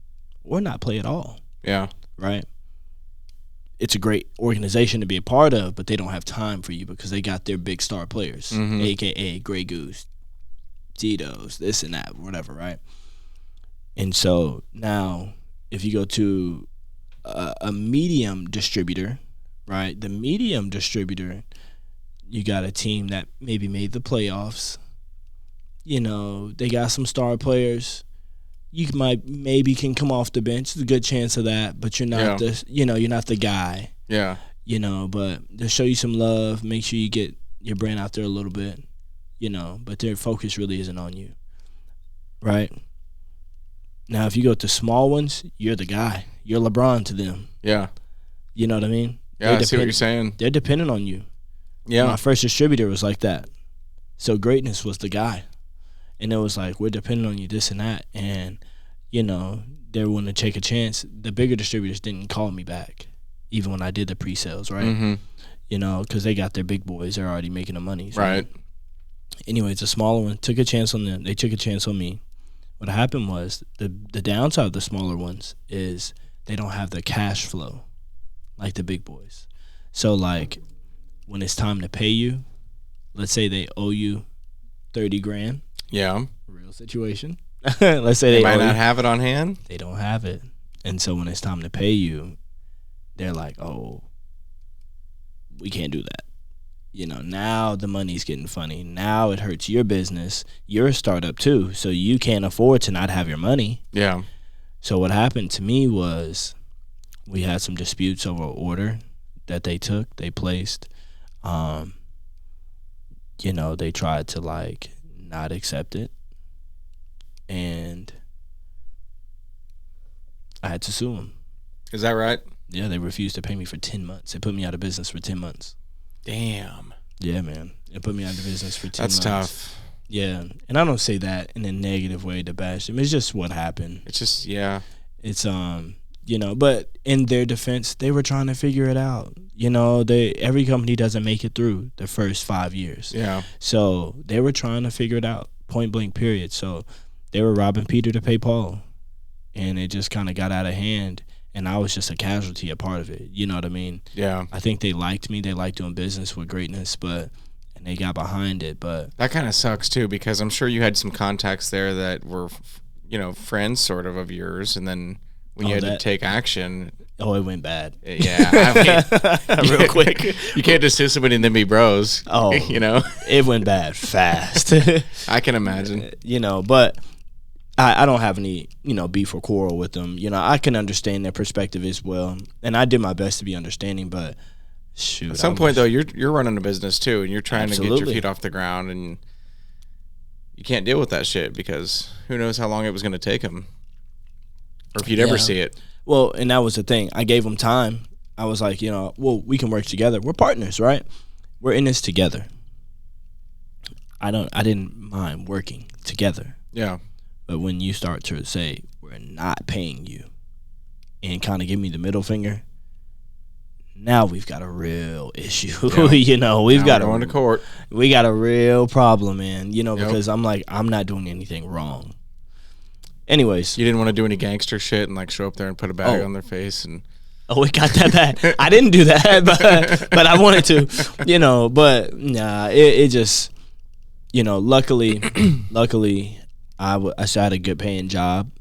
or not play at all, Yeah. right? It's a great organization to be a part of, but they don't have time for you because they got their big star players, a.k.a. Grey Goose, Tito's, this and that, whatever, right? And so now if you go to a medium distributor, right? The medium distributor, you got a team that maybe made the playoffs. You know, they got some star players. You maybe can come off the bench. There's a good chance of that, but you're not you're not the guy. Yeah. You know, but they'll show you some love, make sure you get your brand out there a little bit, you know, but their focus really isn't on you. Right? Now, if you go to small ones, you're the guy. You're LeBron to them. Yeah. You know what I mean? Yeah, I see what you're saying. They're dependent on you. Yeah. My first distributor was like that. So greatness was the guy. And it was like, we're dependent on you, this and that. And, you know, they're willing to take a chance. The bigger distributors didn't call me back, even when I did the pre-sales, right? Mm-hmm. You know, because they got their big boys. They're already making the money. So. Right. Anyways, a smaller one took a chance on them. They took a chance on me. What happened was the downside of the smaller ones is they don't have the cash flow like the big boys. So, like, when it's time to pay you, let's say they owe you $30,000. Yeah. Real situation. Let's say They they might owe not you. have it on hand. They don't have it. And so when it's time to pay you, they're like, oh, we can't do that. You know, now the money's getting funny. Now it hurts your business. You're a startup too, so you can't afford to not have your money. Yeah. So what happened to me was we had some disputes over an order that they placed. You know, they tried to, like, not accept it. And I had to sue them. Is that right? Yeah, they refused to pay me for 10 months. They put me out of business for 10 months. Damn. Yeah, man. They put me out of business for 10 That's months. tough. Yeah. And I don't say that in a negative way to bash them. It's just what happened. It's just, yeah. It's, you know, but in their defense, they were trying to figure it out. You know, every company doesn't make it through the first 5 years. Yeah. So they were trying to figure it out, point blank, period. So they were robbing Peter to pay Paul. And it just kind of got out of hand. And I was just a casualty, a part of it. You know what I mean? Yeah. I think they liked me. They liked doing business with greatness, and they got behind it. But That kind of sucks too, because I'm sure you had some contacts there that were, you know, friends sort of yours, and then when you had to take action. Oh, it went bad. Yeah, I mean, real quick. You can't just sue somebody and then be bros. Oh, you know, it went bad fast. I can imagine. But I don't have any, beef or quarrel with them. I can understand their perspective as well, and I did my best to be understanding. But shoot, at some point though, you're running a business too, and you're trying to get your feet off the ground, and you can't deal with that shit because who knows how long it was going to take them, or if you'd ever see it. Well, and that was the thing. I gave them time. I was like, we can work together. We're partners, right? We're in this together. I didn't mind working together. Yeah. But when you start to say, we're not paying you, and kind of give me the middle finger, now we've got a real issue. Yeah. We've got going to court. We got a real problem, man. Because I'm like, I'm not doing anything wrong. Anyways, you didn't want to do any gangster shit and like show up there and put a bag on their face and. Oh, it got that bad. I didn't do that, but I wanted to, But nah, it just, luckily, I still had a good paying job,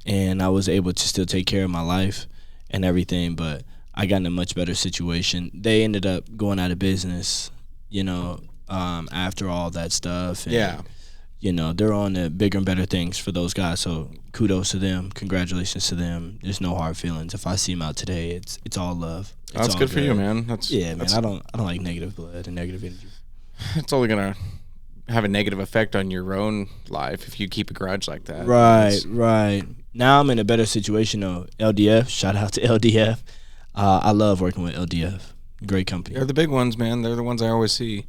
and I was able to still take care of my life and everything. But I got in a much better situation. They ended up going out of business, after all that stuff. And, yeah. They're on the bigger and better things for those guys. So kudos to them. Congratulations to them. There's no hard feelings. If I see them out today, it's all love. That's good for you, man. Man. I don't like negative blood and negative energy. It's only gonna have a negative effect on your own life if you keep a grudge like that. Right. Now I'm in a better situation though. LDF. Shout out to LDF. I love working with LDF. Great company. They're the big ones, man. They're the ones I always see.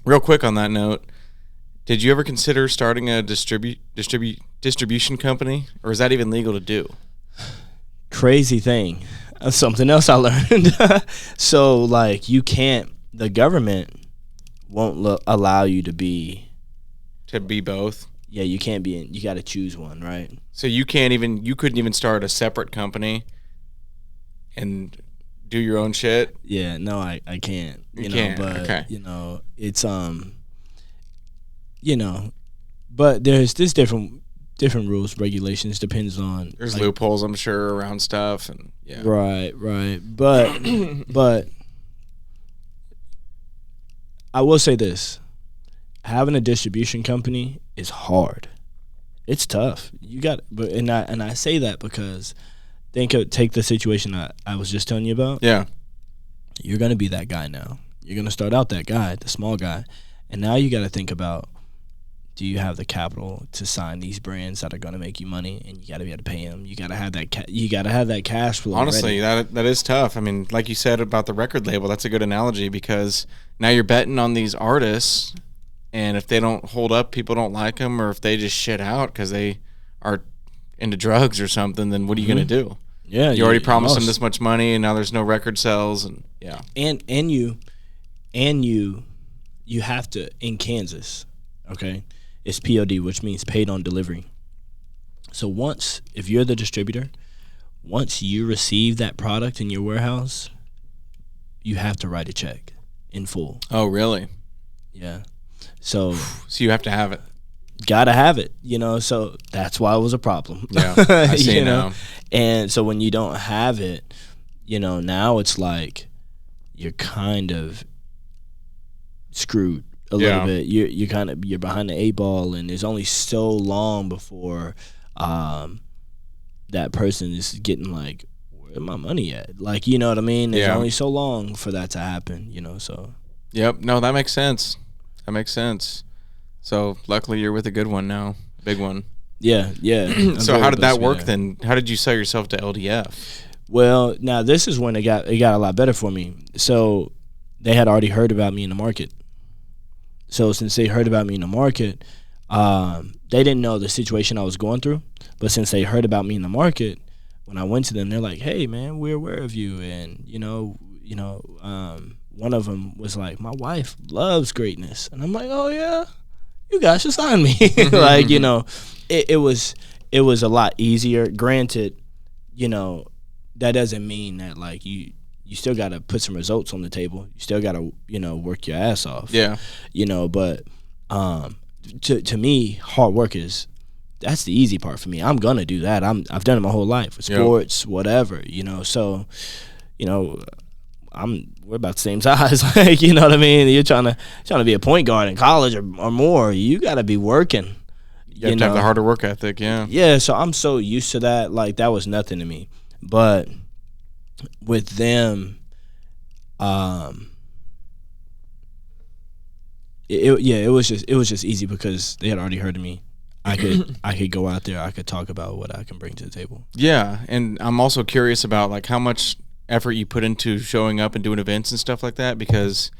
Real quick on that note, did you ever consider starting a distribution company, or is that even legal to do? Crazy thing. Something else I learned. So, like, you can't. The government won't allow you to be both. Yeah, you can't be in. You got to choose one, right? So you couldn't even start a separate company and do your own shit. Yeah, no, I can't. You can't. But okay. It's but there's different rules, regulations, depends on. There's loopholes, I'm sure, around stuff, and yeah. Right. But I will say this: having a distribution company is hard. It's tough. You got, and I say that because take the situation I was just telling you about. Yeah. You're gonna be that guy now. You're gonna start out that guy, the small guy, and now you got to think about: do you have the capital to sign these brands that are gonna make you money? And you got to be able to pay them. You got to have that. You got to have that cash flow. Honestly, ready. that is tough. I mean, like you said about the record label, that's a good analogy because now you're betting on these artists, and if they don't hold up, people don't like them, or if they just shit out because they are into drugs or something, then what are you gonna do? Yeah, you already promised them this much money, and now there's no record sales, and yeah. And you have to, in Kansas, okay? It's POD, which means paid on delivery. So if you're the distributor, once you receive that product in your warehouse, you have to write a check in full. Oh, really? Yeah. So you have to have it. Gotta have it, so that's why it was a problem. Yeah, I see now. And so when you don't have it, now it's like you're kind of screwed a little bit. You're behind the 8 ball, and there's only so long before that person is getting like, where's my money at? Like, you know what I mean? There's only so long for that to happen, so. Yep. No, that makes sense. So luckily you're with a good one now, big one. Yeah. So how did that work then? How did you sell yourself to LDF? Well, now this is when it got a lot better for me. So they had already heard about me in the market. So since they heard about me in the market, they didn't know the situation I was going through. But since they heard about me in the market, when I went to them, they're like, "Hey, man, we're aware of you," and one of them was like, "My wife loves greatness," and I'm like, "Oh yeah, you guys should sign me." Like, it was a lot easier. Granted, that doesn't mean that like you still got to put some results on the table. You still got to work your ass off. Yeah. But to me, hard work that's the easy part for me. I'm gonna do that. I've done it my whole life. Sports, whatever, So, we're about the same size. Like, you know what I mean? You're trying to be a point guard in college or more. You got to be working. You have to have the harder work ethic, yeah. Yeah, so I'm so used to that. Like, that was nothing to me. But with them, it was just easy because they had already heard of me. I could go out there. I could talk about what I can bring to the table. Yeah, and I'm also curious about like how much effort you put into showing up and doing events and stuff like that, because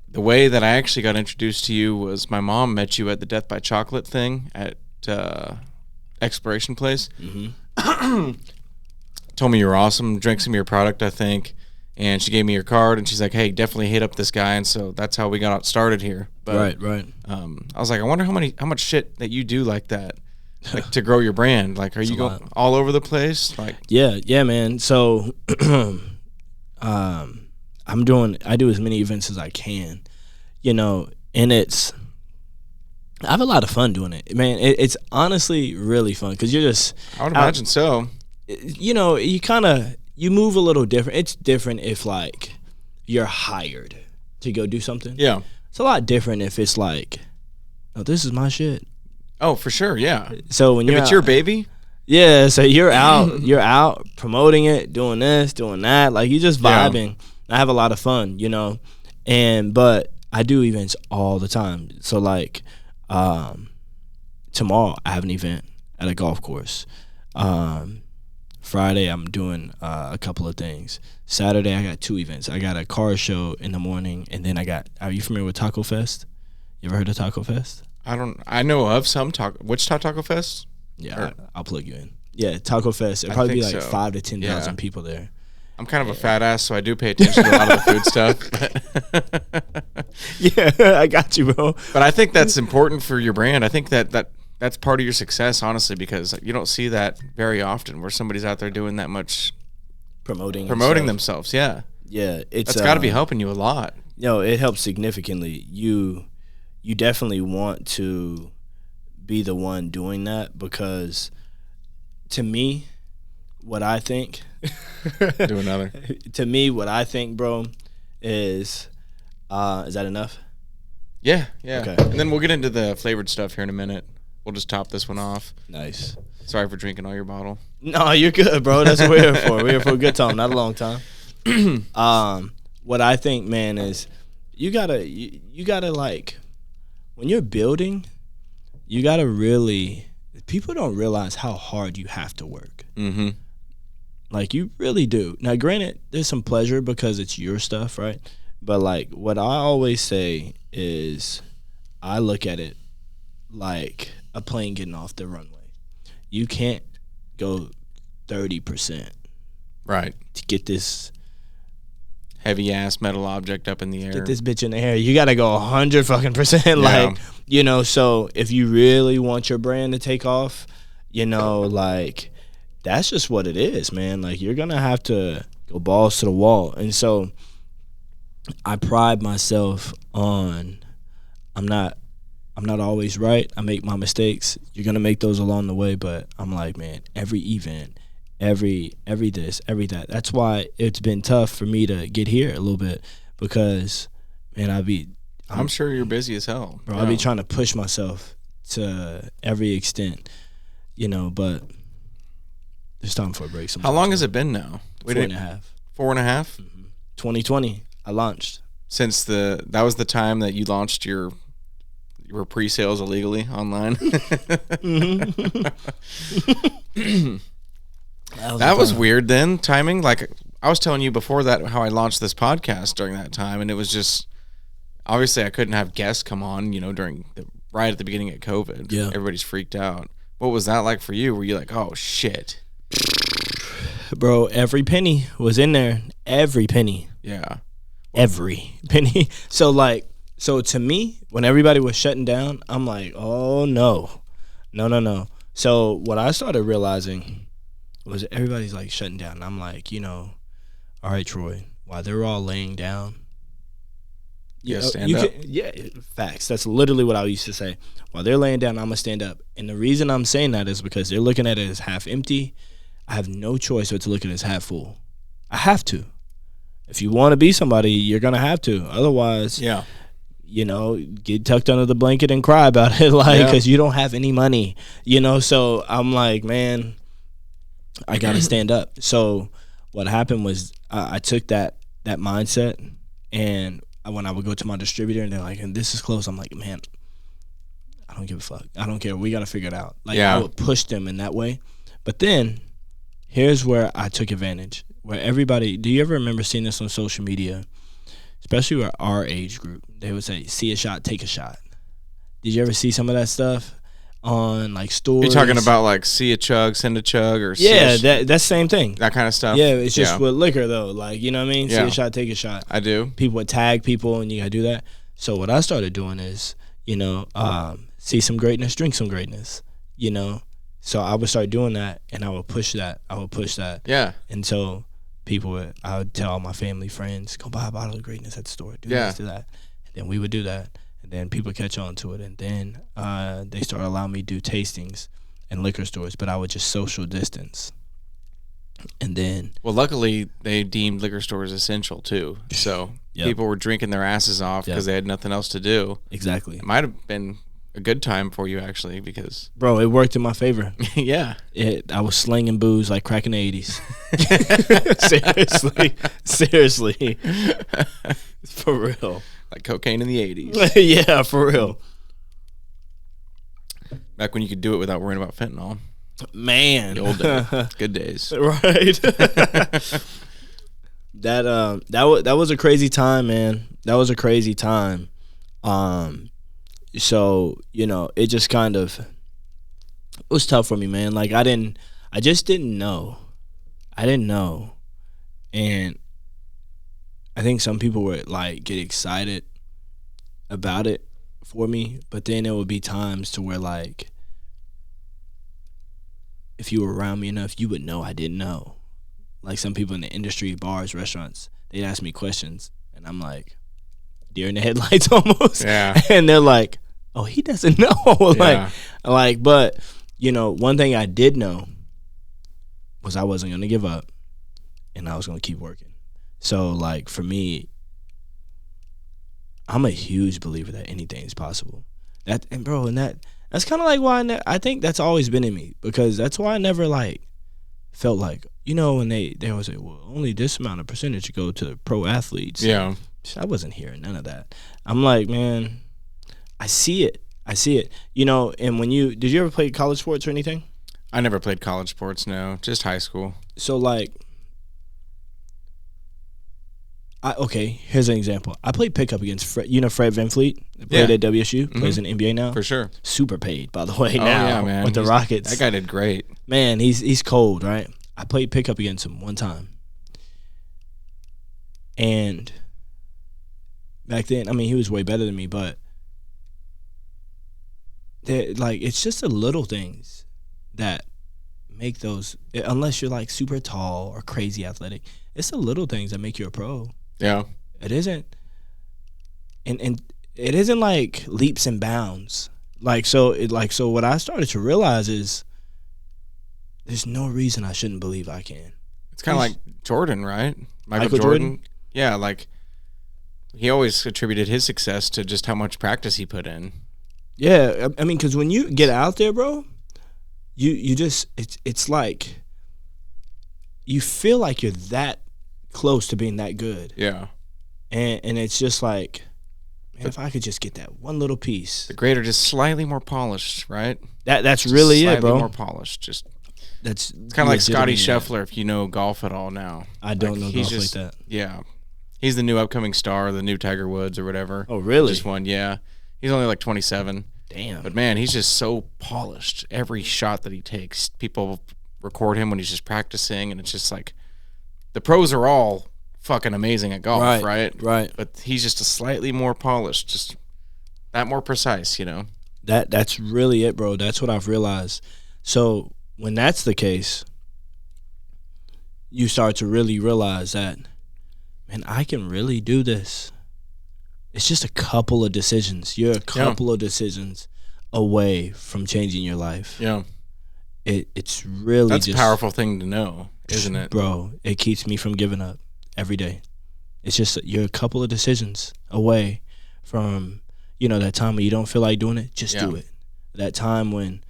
the way that I actually got introduced to you was my mom met you at the Death by Chocolate thing at Exploration Place. Mm-hmm. Told me you were awesome, drank some of your product, I think, and she gave me your card, and she's like, hey, definitely hit up this guy, and so that's how we got started here. But, right. I was like, I wonder how much shit that you do like that, like to grow your brand. Like, are you going all over the place? Like, yeah, man. So, I do as many events as I can, and I have a lot of fun doing it, man. It's honestly really fun because you're just. I would imagine so. You move a little different. It's different if like you're hired to go do something. Yeah. It's a lot different if it's like, oh, this is my shit. Oh, for sure, yeah. So when if it's your baby, yeah. So you're out promoting it, doing this, doing that. Like you just vibing. Yeah. I have a lot of fun, but I do events all the time. So like, tomorrow I have an event at a golf course. Friday I'm doing a couple of things. Saturday I got 2 events. I got a car show in the morning, and then are you familiar with Taco Fest? You ever heard of Taco Fest? I know of some Wichita Taco Fest? Yeah, I'll plug you in. Yeah, Taco Fest. It'll probably be like 5 to 10,000 people there. I'm kind of a fat ass, so I do pay attention to a lot of the food stuff. Yeah, I got you, bro. But I think that's important for your brand. I think that's part of your success, honestly, because you don't see that very often where somebody's out there doing that much promoting themselves. Yeah, that's got to be helping you a lot. It helps significantly. You definitely want to be the one doing that because, to me, what I think. Do another. To me, what I think, bro, is that enough? Yeah. Okay. And then we'll get into the flavored stuff here in a minute. We'll just top this one off. Nice. Sorry for drinking all your bottle. No, you're good, bro. That's what we're here for. We're here for a good time, not a long time. What I think, man, is you gotta like when you're building, you gotta really. People don't realize how hard you have to work. Mm-hmm. Like you really do. Now, granted, there's some pleasure because it's your stuff, right? But like what I always say is, I look at it like a plane getting off the runway. You can't go 30%, right, to get this heavy ass metal object up in the air. Get this bitch in the air. You gotta go 100%. Like, so if you really want your brand to take off, like that's just what it is, man. Like you're gonna have to go balls to the wall. And so I pride myself on I'm not always right. I make my mistakes. You're gonna make those along the way, but I'm like, man, every event, every this, every that. That's why it's been tough for me to get here a little bit because, man, I'm sure you're busy as hell, bro. I'll be trying to push myself to every extent, but there's time for a break sometimes. How long has it been now? 4.5. 4.5? Mm-hmm. 2020, I launched. Since that was the time that you launched your pre-sales illegally online. That was weird then, timing. Like I was telling you before that how I launched this podcast during that time, and it was just obviously I couldn't have guests come on, right at the beginning of COVID. Yeah. Everybody's freaked out. What was that like for you? Were you like, oh shit? Bro, every penny was in there. Every penny. Yeah. Every penny. So to me, when everybody was shutting down, I'm like, oh no. No. So what I started realizing was everybody's like shutting down. And I'm like, all right, Troy, while they're all laying down, stand up. Facts. That's literally what I used to say. While they're laying down, I'm gonna stand up. And the reason I'm saying that is because they're looking at it as half empty. I have no choice but to look at it as half full. I have to. If you want to be somebody, you're gonna have to. Otherwise, get tucked under the blanket and cry about it, because you don't have any money. So I'm like, man, I gotta stand up. So what happened was I took that mindset, and when I would go to my distributor and they're like, and this is close, I'm like, man, I don't give a fuck. I don't care. We got to figure it out. I would push them in that way. But then here's where I took advantage. Where everybody, do you ever remember seeing this on social media, especially with our age group? They would say, see a shot, take a shot. Did you ever see some of that stuff on stores? You're talking about see a chug, send a chug, or that's same thing. That kind of stuff. Yeah, it's just with liquor though. You know what I mean? Yeah. See a shot, take a shot. I do. People would tag people, and you gotta do that. So what I started doing is, see some greatness, drink some greatness. So I would start doing that, and I would push that. Yeah. And so I would tell all my family, friends, go buy a bottle of greatness at the store. Do this, do that. And then we would do that. And then people catch on to it, and then they started allowing me to do tastings in liquor stores, but I would just social distance. And then, well, luckily they deemed liquor stores essential too, so people were drinking their asses off because they had nothing else to do. Exactly. It might have been a good time for you actually, because bro, it worked in my favor. Yeah, I was slinging booze like crack in the 80s. seriously, for real. Like cocaine in the 80s. Yeah, for real. Back when you could do it without worrying about fentanyl. Man. The old days. Good days. Right. That was a crazy time, man. That was a crazy time. So, it just kind of, it was tough for me, man. I just didn't know. I didn't know. And I think some people would get excited about it for me, but then there would be times to where if you were around me enough, you would know I didn't know. Some people in the industry, bars, restaurants, they'd ask me questions, and I'm like, deer in the headlights almost. Yeah. And they're like, oh, he doesn't know. But one thing I did know was I wasn't gonna give up, and I was gonna keep working. So for me, I'm a huge believer that anything is possible. That's kind of why I think that's always been in me, because that's why I never felt when they always say, well, only this amount of percentage go to pro athletes. Yeah. I wasn't hearing none of that. I'm like, man, I see it. And did you ever play college sports or anything? I never played college sports, no, just high school. So here's an example. I played pickup against Fred VanVleet. Played at WSU. Plays in the NBA now. For sure. Super paid, by the way, now. Yeah, man. With the Rockets. That guy did great. Man, he's cold, right? I played pickup against him one time. And back then, he was way better than me, but it's just the little things that make those, unless you're super tall or crazy athletic, it's the little things that make you a pro. Yeah. It isn't, and it isn't leaps and bounds. So what I started to realize is there's no reason I shouldn't believe I can. It's kind of like Jordan, right? Michael Jordan. Yeah, he always attributed his success to just how much practice he put in. Yeah, because when you get out there, bro, you just it's you feel like you're that close to being that good. Yeah. And it's just man, if I could just get that one little piece. The greater, just slightly more polished, right? That's just really it, bro. Slightly more polished. It's kind of like Scotty Scheffler, if you know golf at all now. I don't know golf like that. Yeah. He's the new upcoming star, the new Tiger Woods or whatever. Oh, really? Just won, yeah. He's only 27. Damn. But, man, he's just so polished. Every shot that he takes, people record him when he's just practicing, and it's just the pros are all fucking amazing at golf, right? Right. But he's just a slightly more polished, just that more precise, That's really it, bro. That's what I've realized. So when that's the case, you start to really realize that, man, I can really do this. it's just a couple of decisions. You're a couple of decisions away from changing your life. Yeah. It's really That's just a powerful thing to know, isn't it? Bro, it keeps me from giving up every day. It's just you're a couple of decisions away from, that time when you don't feel like doing it, just do it. That time when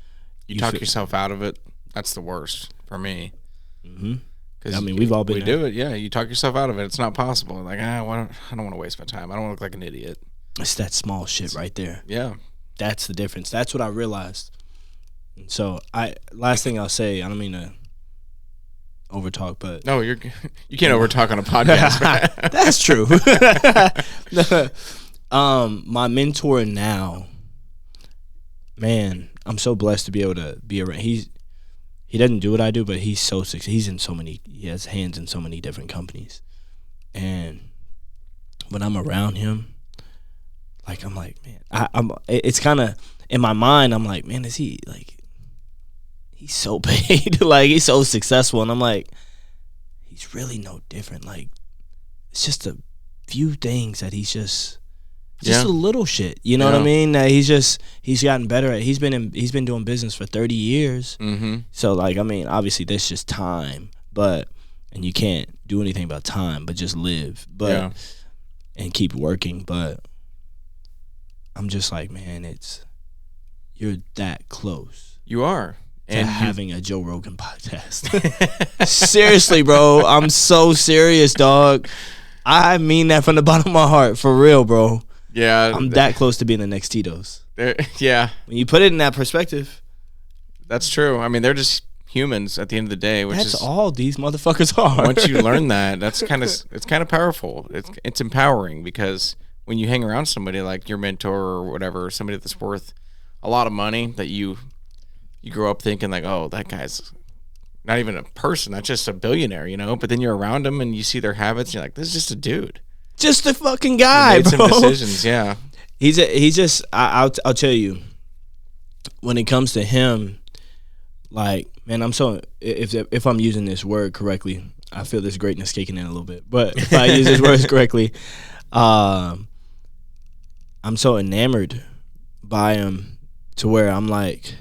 you talk yourself out of it, that's the worst for me. Mm-hmm. I mean, we've all been there. Do it, yeah. You talk yourself out of it. It's not possible. Like, I don't want to waste my time. I don't want to look like an idiot. It's that small shit right there. Yeah. That's the difference. That's what I realized. So, last thing I'll say, I don't mean to overtalk, but no, you can't overtalk on a podcast. That's true. My mentor now, man, I'm so blessed to be able to be around. He doesn't do what I do, but he's so successful. He has hands in so many different companies, and when I'm around him, like I'm like, man, it's kind of in my mind. I'm like, man, is he like? He's so paid, like he's so successful, and I'm like, he's really no different. Like, it's just a few things that he's just a little shit. You know what I mean? That he's gotten better at. He's been doing business for 30 years. Mm-hmm. So like, I mean, obviously that's just time, and you can't do anything about time, but just live, and keep working. But I'm just like, man, you're that close. You are. And having a Joe Rogan podcast. Seriously, bro. I'm so serious, dog. I mean that from the bottom of my heart. For real, bro. Yeah. I'm that close to being the next Tito's. Yeah. When you put it in that perspective. That's true. I mean, they're just humans at the end of the day. That's all these motherfuckers are. Once you learn that, it's kind of powerful. It's empowering because when you hang around somebody like your mentor or whatever, somebody that's worth a lot of money that you grow up thinking like, oh, that guy's not even a person, that's just a billionaire, but then you're around him and you see their habits and you're like, this is just a dude, just a fucking guy, he made bro. some decisions. Yeah, he's just I'll tell you, when it comes to him, like, man, I'm so, if I'm using this word correctly, I feel this greatness kicking in a little bit, but if I use this words correctly, I'm so enamored by him to where I'm like,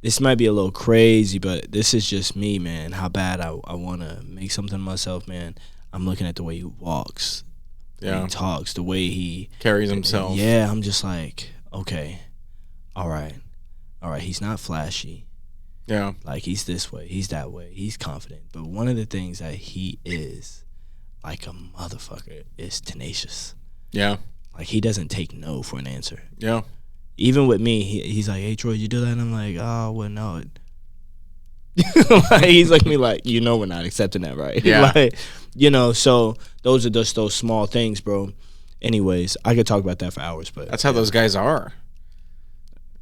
this might be a little crazy, but this is just me, man. How bad I want to make something of myself, man. I'm looking at the way he walks, the way he talks, the way he carries himself. Yeah, I'm just like, okay, all right. He's not flashy. Yeah. Like, he's this way, he's that way, he's confident. But one of the things that he is, like a motherfucker, is tenacious. Yeah. Like, he doesn't take no for an answer. Yeah. Even with me, he's like, hey, Troy, you do that? And I'm like, oh, well, no. He's like me like, we're not accepting that, right? Yeah. Like, so those are just those small things, bro. Anyways, I could talk about that for hours, but. That's how those guys are.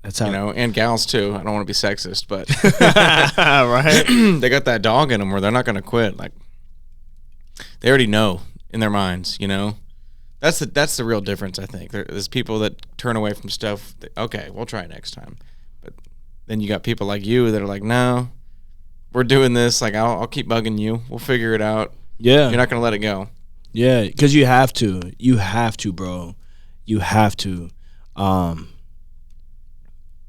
That's how. And gals, too. I don't want to be sexist, but. Right? They got that dog in them where they're not going to quit. Like, they already know in their minds, That's the real difference, I think. There's people that turn away from stuff. Okay, we'll try it next time. But then you got people like you that are like, no, we're doing this. Like, I'll keep bugging you. We'll figure it out. Yeah. You're not going to let it go. Yeah, because you have to. You have to, bro. You have to.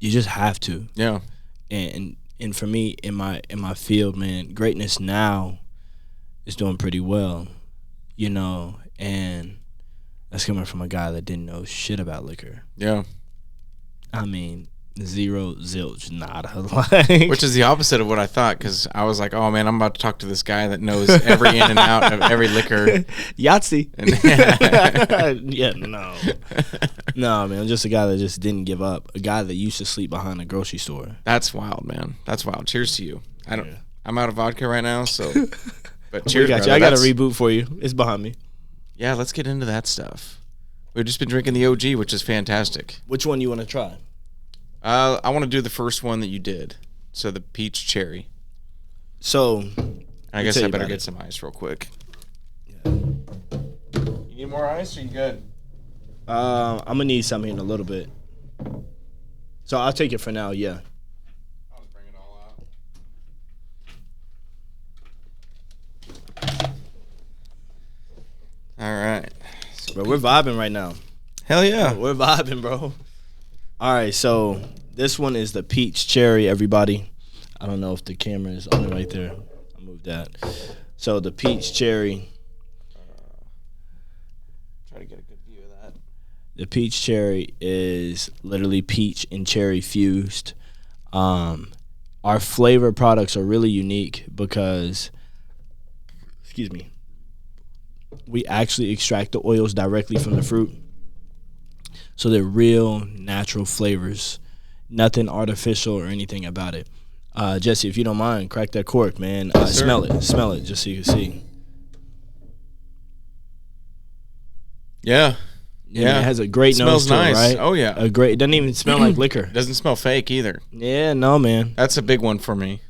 You just have to. Yeah. And for me, in my field, man, greatness now is doing pretty well, and that's coming from a guy that didn't know shit about liquor. Yeah. I mean, zero, zilch, nada. Which is the opposite of what I thought, because I was like, oh, man, I'm about to talk to this guy that knows every in and out of every liquor. Yahtzee. Yeah, no. No, man, I'm just a guy that just didn't give up. A guy that used to sleep behind a grocery store. That's wild, man. That's wild. Cheers to you. I'm out of vodka right now, so. But cheers, brother. I got a reboot for you. It's behind me. Yeah, let's get into that stuff. We've just been drinking the OG, which is fantastic. Which one you want to try? I want to do the first one that you did. So the peach cherry. So, I guess I better get some ice real quick. Yeah. You need more ice or you good? I'm going to need some here in a little bit. So I'll take it for now, yeah. I'll just bring it all out. All right. bro. We're vibing right now. Hell yeah. We're vibing, bro. All right, so this one is the peach cherry, everybody. I don't know if the camera is on it right there. I'll move that. So the peach cherry. Try to get a good view of that. The peach cherry is literally peach and cherry fused. Our flavor products are really unique because, excuse me, we actually extract the oils directly from the fruit. So they're real natural flavors, nothing artificial or anything about it. Jesse, if you don't mind, crack that cork, man. Smell it, just so you can see. Yeah. Yeah, it has a great nose Smells to nice. it, right? Oh, yeah. It doesn't even smell like liquor. Doesn't smell fake either. Yeah, no, man. That's a big one for me.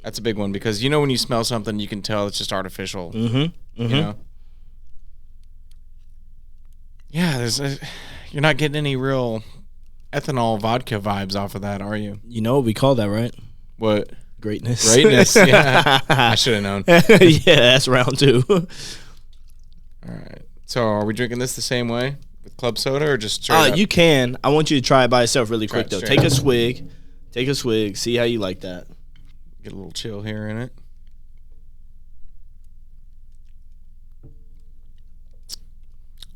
That's a big one because when you smell something, you can tell it's just artificial. Mm-hmm. You know? Yeah, you're not getting any real ethanol vodka vibes off of that, are you? You know what we call that, right? What? Greatness. Greatness, yeah. I should have known. Yeah, that's round 2. All right. So are we drinking this the same way with club soda or just straight up? You can. I want you to try it by itself really Try quick, it though. straight Take up. a swig. See how you like that. Get a little chill here in it.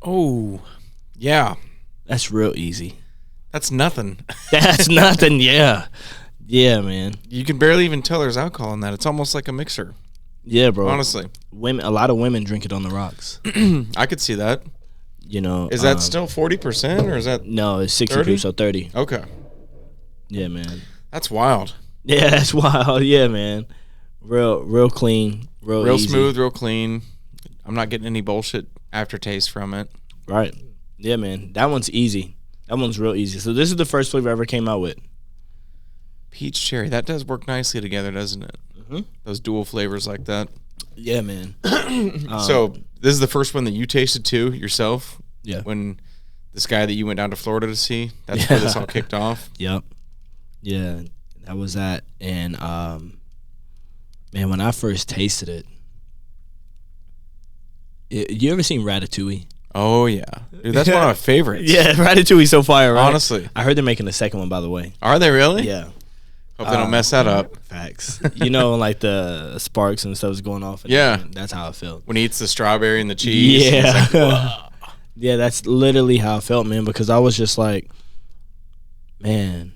Oh, yeah. That's real easy. That's nothing. That's nothing, yeah. Yeah, man. You can barely even tell there's alcohol in that. It's almost like a mixer, Yeah, bro. honestly. A lot of women drink it on the rocks. I could see that. You know. Is that still 40% or is that? No, it's 60 30? proof, so 30. Okay. Yeah, man. That's wild. Yeah, that's wild. Yeah, man. Real clean, real easy. Smooth, real clean. I'm not getting any bullshit aftertaste from it. Right. Yeah, man. That one's easy. That one's real easy. So this is the first flavor I ever came out with. Peach cherry. That does work nicely together, doesn't it? Mm-hmm. Those dual flavors like that. Yeah, man. So this is the first one that you tasted too yourself? Yeah. When this guy that you went down to Florida to see, that's where this all kicked off? Yep. Yeah, that was that. And, man, when I first tasted it, you ever seen Ratatouille? Oh, yeah. Dude, that's one of my favorites. Yeah, Ratatouille's so fire, right? Honestly. I heard they're making the second one, by the way. Are they really? Yeah. Hope they don't mess that up. Facts. Like the sparks and stuff's going off. And Yeah. that's how I felt. When he eats the strawberry and the cheese. Yeah. He's like, "Whoa." Yeah, that's literally how I felt, man, because I was just like, man.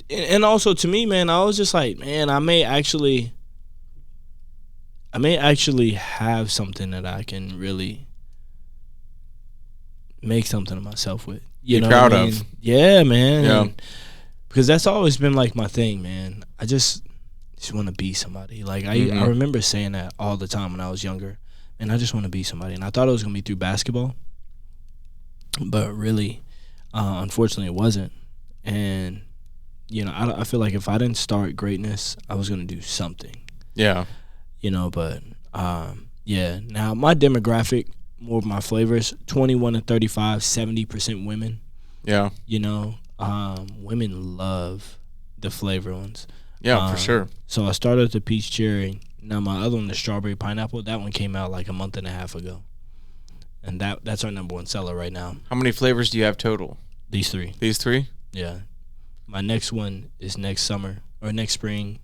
And also to me, man, I was just like, man, I may actually have something that I can really make something of myself with. You know proud what I mean? of. Yeah, man. Yeah. And because that's always been like my thing, man. I just want to be somebody. Like I remember saying that all the time when I was younger. And I just want to be somebody. And I thought it was going to be through basketball. But really, unfortunately, it wasn't. And, I feel like if I didn't start greatness, I was going to do something. Yeah. But, yeah. Now, my demographic, more of my flavors, 21 to 35, 70% women. Yeah. Women love the flavor ones. Yeah, for sure. So I started with the peach cherry. Now my other one, the strawberry pineapple, that one came out like a month and a half ago, and that's our number one seller right now. How many flavors do you have total? These 3. These 3? Yeah. My next one is next summer or next spring.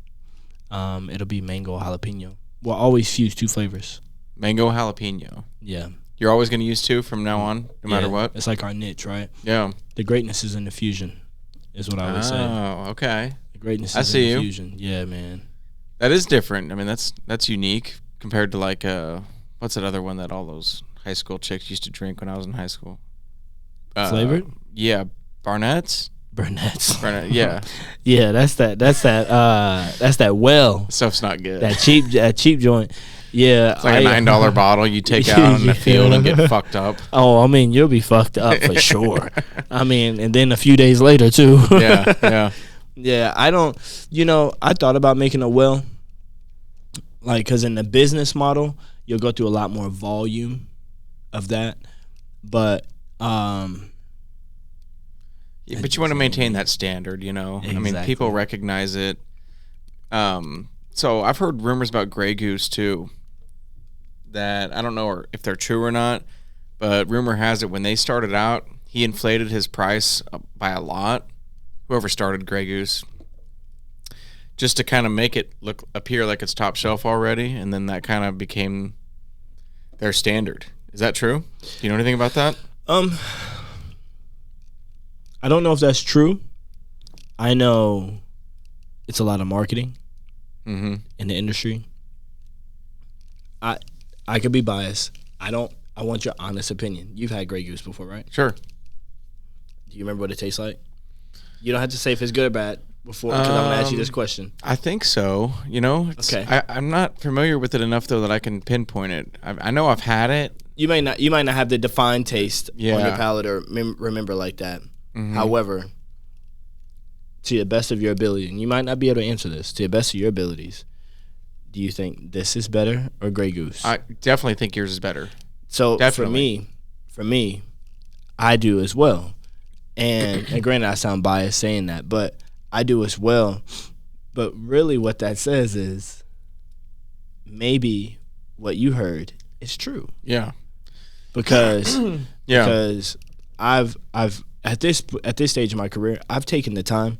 It'll be mango jalapeno. We'll always fuse 2 flavors. Mango jalapeno. Yeah. You're always going to use 2 from now on, no matter what? It's like our niche, right? Yeah. The greatness is in the fusion, is what I would say. Oh, okay. The greatness I is see in the you. fusion. Yeah, man. That is different. I mean, that's unique compared to like what's that other one that all those high school chicks used to drink when I was in high school? Flavored? Yeah, Barnett's. Burnett's. Barnett, yeah. Yeah, that's that well. Stuff's not good. That cheap joint. Yeah. It's like a $9 bottle you take out in the field and get fucked up. Oh, I mean, you'll be fucked up for sure. I mean, and then a few days later too. Yeah. Yeah, I don't. I thought about making a well, like, because in the business model, you'll go through a lot more volume of that, but But you want to maintain that standard, I mean, Exactly. people recognize it. So I've heard rumors about Grey Goose too, that I don't know if they're true or not, But rumor has it when they started out, he inflated his price by a lot. Whoever started Grey Goose, just to kind of make it appear like it's top shelf already, and then that kind of became their standard. Is that true? Do you know anything about that? I don't know if that's true. I know it's a lot of marketing in the industry. I could be biased. I want your honest opinion. You've had Grey Goose before, right? Sure. Do you remember what it tastes like? You don't have to say if it's good or bad before, because I'm going to ask you this question. I think so. Okay. I'm not familiar with it enough though that I can pinpoint it. I know I've had it. You might not have the defined taste on your Yeah. palate or remember like that. However, to the best of your ability, and you might not be able to answer this, to the best of your abilities, do you think this is better or Grey Goose? I definitely think yours is better. So Definitely. for me, I do as well. And granted, I sound biased saying that, but I do as well. But really what that says is maybe what you heard is true. Yeah. Because Yeah. because I've at this stage of my career, I've taken the time.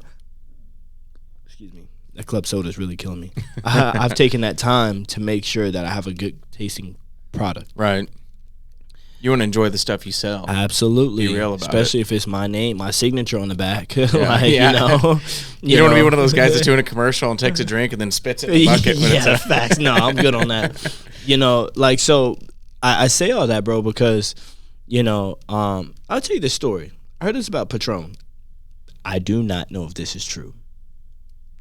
Excuse me. That club soda is really killing me. I've taken that time to make sure that I have a good tasting product. Right. You want to enjoy the stuff you sell. Absolutely. Be real about especially if it's my name, my signature on the back. Yeah. You know. You don't want to be one of those guys that's doing a commercial and takes a drink and then spits it in the bucket. When Yeah, it's facts. No, I'm good on that. So I say all that, bro, because, I'll tell you this story. I heard this about Patron. I do not know if this is true.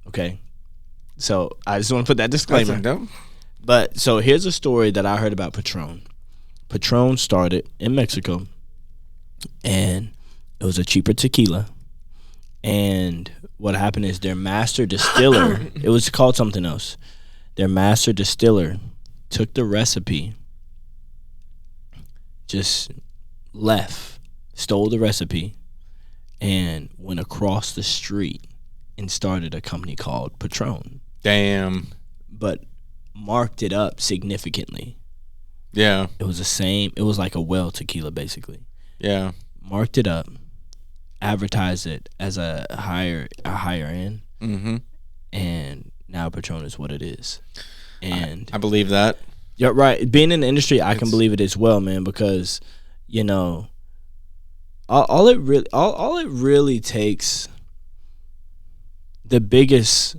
Okay? So I just want to put that disclaimer. No. But so here's a story that I heard about Patron. Patron started in Mexico, and it was a cheaper tequila. And what happened is their master distiller, it was called something else. Their master distiller took the recipe, just left, stole the recipe, and went across the street and started a company called Patron, Damn. but marked it up significantly. Yeah. It was like a well tequila, basically. Yeah. Marked it up, advertised it as a higher end, and now Patron is what it is. And I believe that. yeah, right. Being in the industry, I can believe it as well, man, because all it really takes, the biggest,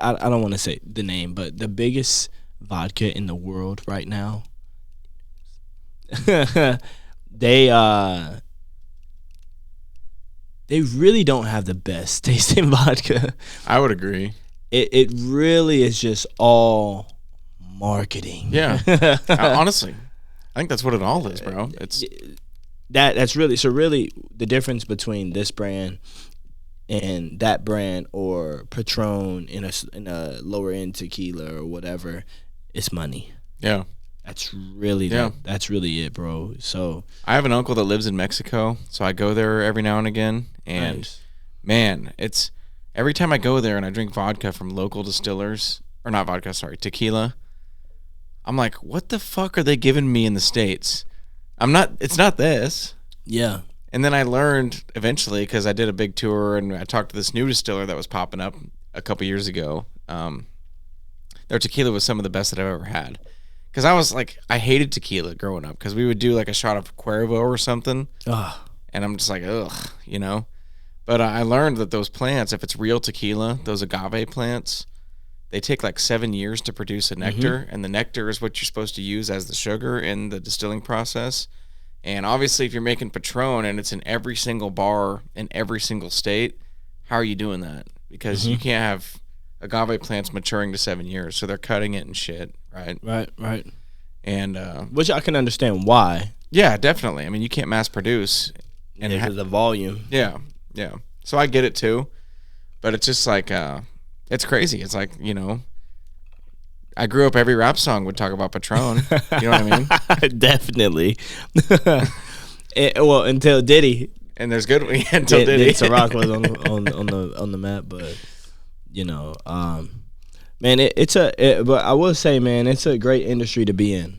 I don't want to say the name, but the biggest vodka in the world right now. They really don't have the best tasting vodka. I would agree. It really is just all marketing. Yeah. Honestly, I think that's what it all is, bro. It's that's really the difference between this brand and that brand, or Patron in a lower end tequila or whatever. It's money. yeah. That's really that's really it, bro. So I have an uncle that lives in Mexico, so I go there every now and again. And nice. man, it's every time I go there and I drink vodka from local distillers, or not vodka, sorry, tequila, I'm like, what the fuck are they giving me in the States? It's not this. Yeah. And then I learned eventually, because I did a big tour and I talked to this new distiller that was popping up a couple years ago. Their tequila was some of the best that I've ever had. Because I was like, I hated tequila growing up, because we would do like a shot of Cuervo or something. And I'm just like, ugh, But I learned that those plants, if it's real tequila, those agave plants, they take like 7 years to produce a nectar. And the nectar is what you're supposed to use as the sugar in the distilling process. And obviously, if you're making Patron and it's in every single bar in every single state, how are you doing that? Because you can't have agave plants maturing to 7 years, so they're cutting it and shit, right? Right. And Which I can understand why. yeah, definitely. I mean, you can't mass produce, and Because of the volume. yeah. So I get it too, but it's just like it's crazy. It's like, I grew up, every rap song would talk about Patron. You know what I mean? Definitely. Well, until Diddy. And there's good until Diddy. Ciroc was on the map, but man, but I will say, man, it's a great industry to be in.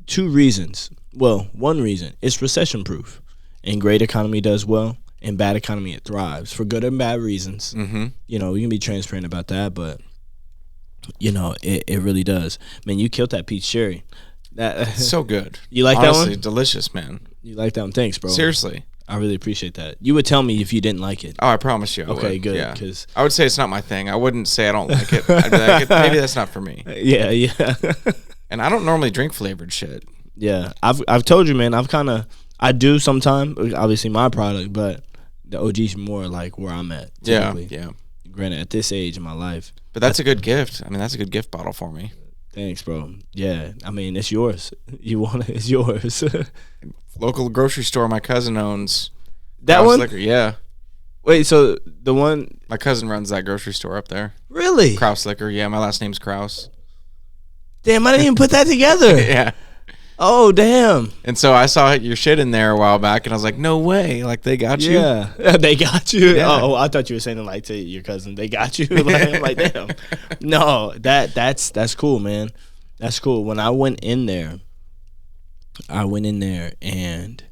2 reasons. Well, one reason, it's recession proof. And great economy does well, and bad economy it thrives for good and bad reasons. Mm-hmm. You know, we can be transparent about that, but you know, it really does. Man, you killed that peach cherry. That So good. You like Honestly, that one? delicious, man. You like that one? Thanks, bro. Seriously. I really appreciate that. You would tell me if you didn't like it. Oh, I promise you. I Okay, would. good. Yeah. 'Cause I would say it's not my thing. I wouldn't say I don't like it. I'd be like, maybe that's not for me. yeah. And I don't normally drink flavored shit. Yeah, I've told you, man. I do sometime. Obviously, my product, but the OG's more like where I'm at. Yeah, Typically. yeah. Granted, at this age in my life. But that's a good gift. I mean, that's a good gift bottle for me. Thanks, bro. Yeah, I mean, it's yours. You want it? It's yours. Local grocery store my cousin owns. That Kraus one? Liquor. Yeah. Wait, so the one? My cousin runs that grocery store up there. Really? Kraus Liquor. Yeah, my last name's Kraus. Damn, I didn't even put that together. Yeah. Oh, damn. And so I saw your shit in there a while back, and I was like, no way. Like, they got you? Yeah, they got you. Yeah. Oh, I thought you were saying it like to your cousin. They got you. Like, I'm like, damn. No, that's cool, man. That's cool. When I went in there and,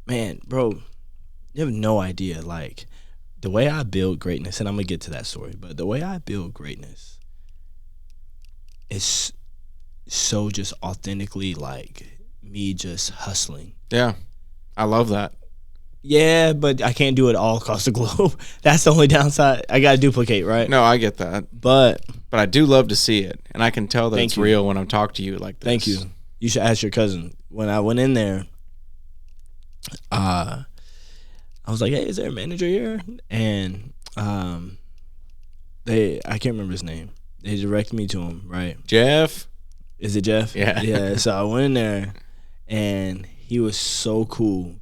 man, bro, you have no idea. Like, the way I build greatness, and I'm gonna get to that story, but the way I build greatness is so just authentically like me just hustling. Yeah. I love that. Yeah, but I can't do it all across the globe. That's the only downside. I gotta duplicate, right? No, I get that. But But I do love to see it. And I can tell that Thank it's you. real when I'm talking to you like this. thank you. You should ask your cousin. When I went in there, I was like, "Hey, is there a manager here?" And I can't remember his name. They directed me to him. Right? Jeff? Is it Jeff? Yeah. Yeah. So I went in there, and he was so cool,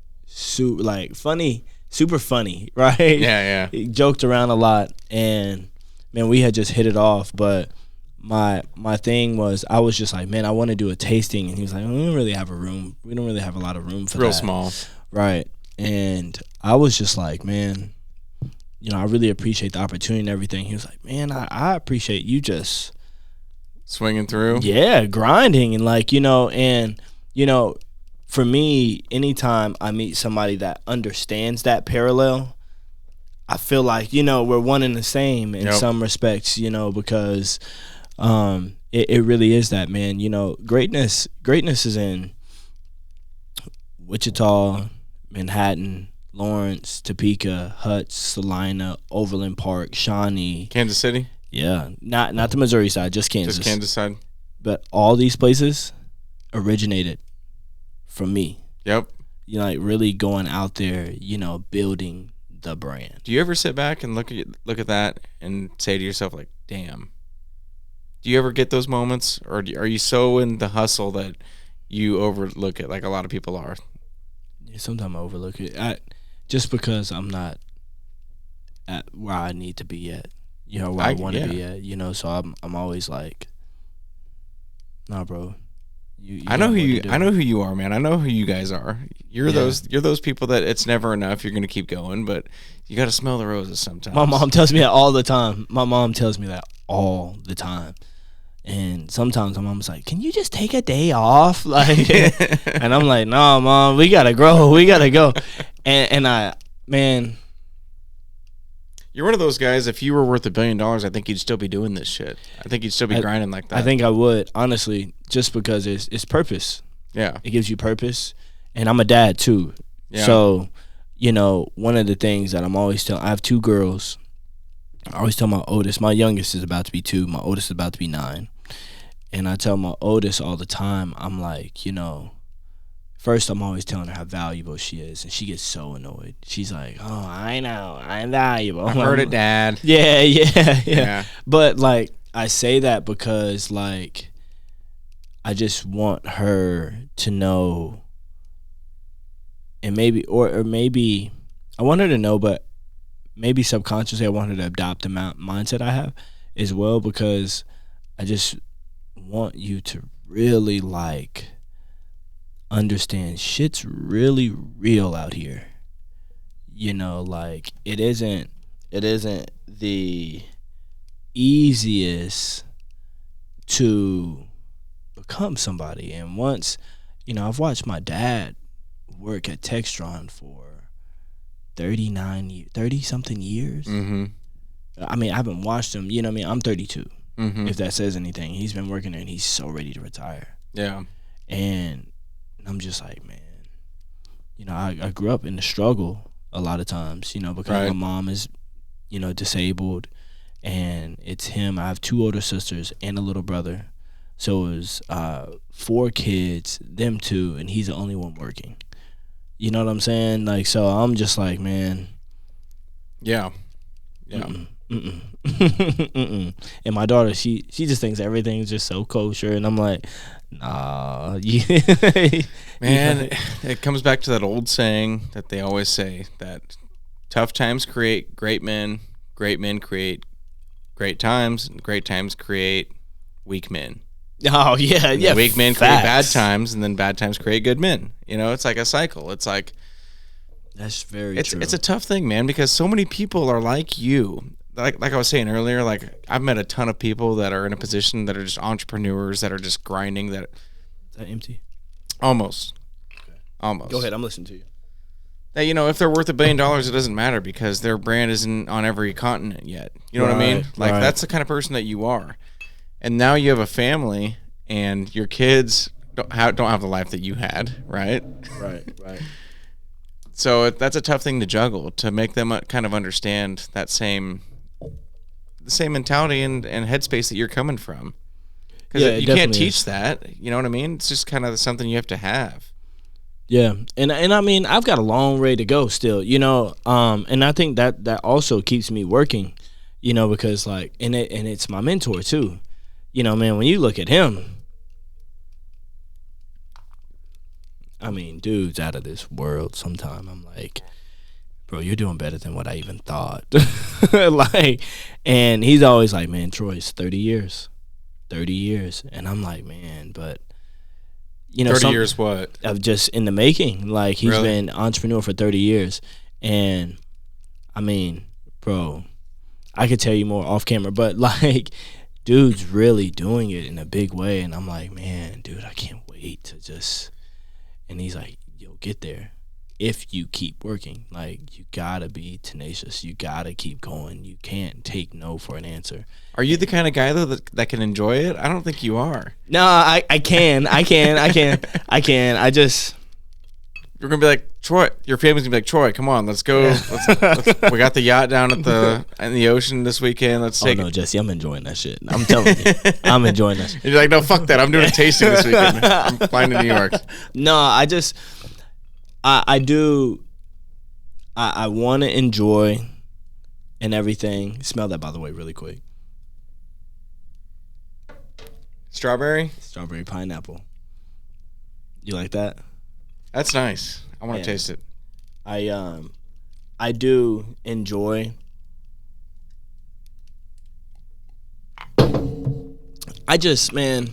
like funny, super funny, right? Yeah. He joked around a lot, and man, we had just hit it off. But my thing was, I was just like, man, I want to do a tasting, and he was like, we don't really have a room. We don't really have a lot of room for Real that. small. Right. And I was just like, man, you know, I really appreciate the opportunity and everything. He was like, man, I appreciate you just Swinging through. yeah, grinding and like, you know, and you know, for me, anytime I meet somebody that understands that parallel, I feel like, you know, we're one and the same in Yep. some respects, you know, because it really is that, man. You know, greatness is in Wichita, Manhattan, Lawrence, Topeka, Hutz, Salina, Overland Park, Shawnee. Kansas City? Yeah, not the Missouri side, just Kansas. Just Kansas side. But all these places originated from me. Yep. You know, like really going out there, you know, building the brand. Do you ever sit back and look at that and say to yourself, like, damn? Do you ever get those moments? Or are you so in the hustle that you overlook it like a lot of people are? Yeah, sometimes I overlook it. Just because I'm not at where I need to be yet. You know, where I want to be at. You know, so I'm always like, nah, bro. You I know got who more you. to do. I know who you are, man. I know who you guys are. You're Yeah. those people that it's never enough. You're gonna keep going, but you got to smell the roses sometimes. My mom tells me that all the time. My mom tells me that all the time. And sometimes my mom's like, "Can you just take a day off?" Like, and I'm like, "No, mom, we gotta grow. We gotta go." And man, You're one of those guys. If you were worth $1 billion, I think you'd still be doing this shit. I think you'd still be grinding like that. I think I would, honestly, just because it's purpose. Yeah. It gives you purpose, and I'm a dad too. Yeah. So, you know, one of the things that I'm always telling, I have 2 girls. I always tell my oldest, my youngest is about to be 2, my oldest is about to be 9. And I tell my oldest all the time, I'm like, you know, first I'm always telling her how valuable she is, and she gets so annoyed. She's like, "Oh, I know, I'm valuable." I heard it, Dad. Yeah. But like, I say that because like, I just want her to know, and maybe, or maybe, I want her to know, but maybe subconsciously I want her to adopt the mindset I have as well, because I just want you to really like understand shit's really real out here. You know, like it isn't the easiest to become somebody. And once, I've watched my dad work at Textron for 30 something years. Mm-hmm. I mean, I haven't watched him. You know what I mean? I'm 32. Mm-hmm. If that says anything, he's been working there and he's so ready to retire. Yeah. And I'm just like, man, I grew up in the struggle a lot of times, because Right. my mom is, disabled, and it's him. I have 2 older sisters and a little brother. So it was 4 kids, them 2, and he's the only one working. You know what I'm saying? Like, so I'm just like, man. Yeah. Yeah. Mm-mm. Mm-mm. And my daughter, she just thinks everything's just so kosher, and I'm like, nah. Man, it comes back to that old saying that they always say, that tough times create great men create great times, and great times create weak men. Oh yeah, And yeah. weak men create bad facts. times, and then bad times create good men. It's like a cycle. It's like That's very it's true. it's a tough thing, man, because so many people are like you. Like I was saying earlier, like I've met a ton of people that are in a position that are just entrepreneurs that are just grinding. That Is that empty? almost. Go ahead, I'm listening to you. That if they're worth $1 billion, it doesn't matter because their brand isn't on every continent yet. You know what I mean? Right, Like right. that's the kind of person that you are. And now you have a family, and your kids don't have the life that you had, right? Right. So that's a tough thing to juggle, to make them kind of understand the same mentality and headspace that you're coming from. Because Yeah, it you can't definitely teach is. that. You know what I mean? It's just kind of something you have to have. Yeah, and I mean, I've got a long way to go still, and I think that also keeps me working, because like, and it's my mentor too, man. When you look at him, I mean, dude's out of this world. Sometimes I'm like, bro, you're doing better than what I even thought. Like, and he's always like, man, Troy's 30 years, and I'm like, man, but. 30 years what? Of just in the making. Like, he's Really? been entrepreneur for 30 years. And, I mean, bro, I could tell you more off camera, but, like, dude's really doing it in a big way. And I'm like, man, dude, I can't wait to just... And he's like, yo, get there. If you keep working, like, you gotta be tenacious. You gotta keep going. You can't take no for an answer. Are you the kind of guy though that can enjoy it? I don't think you are. No, I can. I just... You're gonna be like, Troy. Your family's gonna be like, Troy, come on, let's go. Let's, we got the yacht down in the ocean this weekend. Let's Oh take no, it. Jesse, I'm enjoying that shit. I'm telling you, I'm enjoying that shit. And you're like, no, fuck that. I'm doing a tasting this weekend. I'm flying to New York. No, I just, I do, I want to enjoy and everything. Smell that, by the way, really quick. Strawberry. Strawberry pineapple. You like that? That's nice. I want to Yeah. taste it. I do enjoy. I just, man,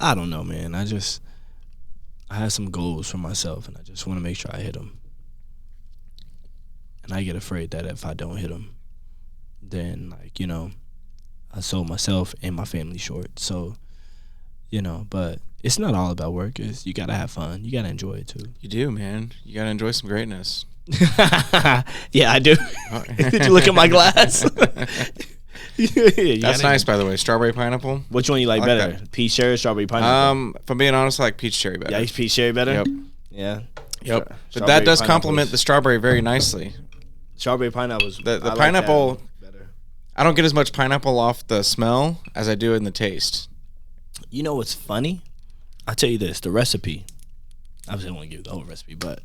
I don't know, man. I have some goals for myself, and I just want to make sure I hit them. And I get afraid that if I don't hit them, then, like, I sold myself and my family short. So, but it's not all about work. You got to have fun. You got to enjoy it, too. You do, man. You got to enjoy some greatness. Yeah, I do. Did you look at my glass? That's nice, by the way. Strawberry pineapple. Which one you like I like better? Peach cherry or strawberry pineapple? If I'm being honest, I like peach cherry better. Yeah, you peach cherry better? Yep. Yeah. Yep. But Strawberry that does pineapple complement is- the strawberry very nicely. Strawberry pineapple is The I like pineapple- that better. I don't get as much pineapple off the smell as I do in the taste. You know what's funny? I'll tell you this, the recipe. Obviously, I don't want to give you the whole recipe, but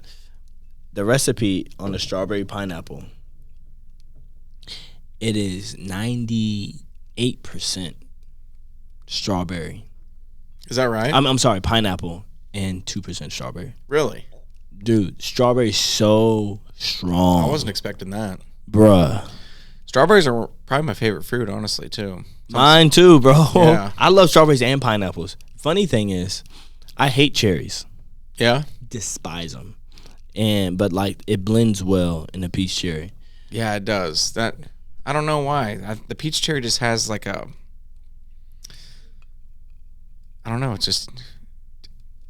the recipe on the strawberry pineapple, it is 98% strawberry. Is that right? I'm sorry, pineapple and 2% strawberry. Really? Dude, strawberry's so strong. I wasn't expecting that. Bruh. Strawberries are probably my favorite fruit, honestly, too. Mine too, bro. Yeah. I love strawberries and pineapples. Funny thing is, I hate cherries. Yeah? Despise them. But like, it blends well in a peach cherry. Yeah, it does. I don't know why. The peach cherry just has like I don't know. It's just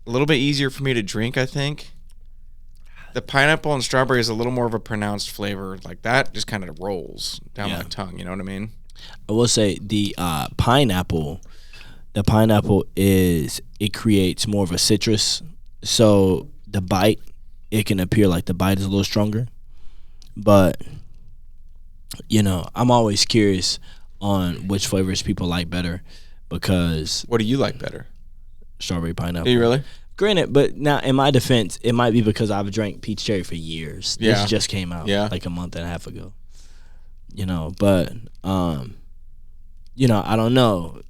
a little bit easier for me to drink, I think. The pineapple and strawberry is a little more of a pronounced flavor. Like that just kind of rolls down my tongue. You know what I mean? I will say the pineapple. The pineapple it creates more of a citrus, so the bite, it can appear like the bite is a little stronger. But I'm always curious on which flavors people like better, because What do you like better? strawberry pineapple. Do you really? Granted, but now in my defense, it might be because I've drank peach cherry for years. Yeah. This just came out like a month and a half ago. But I don't know.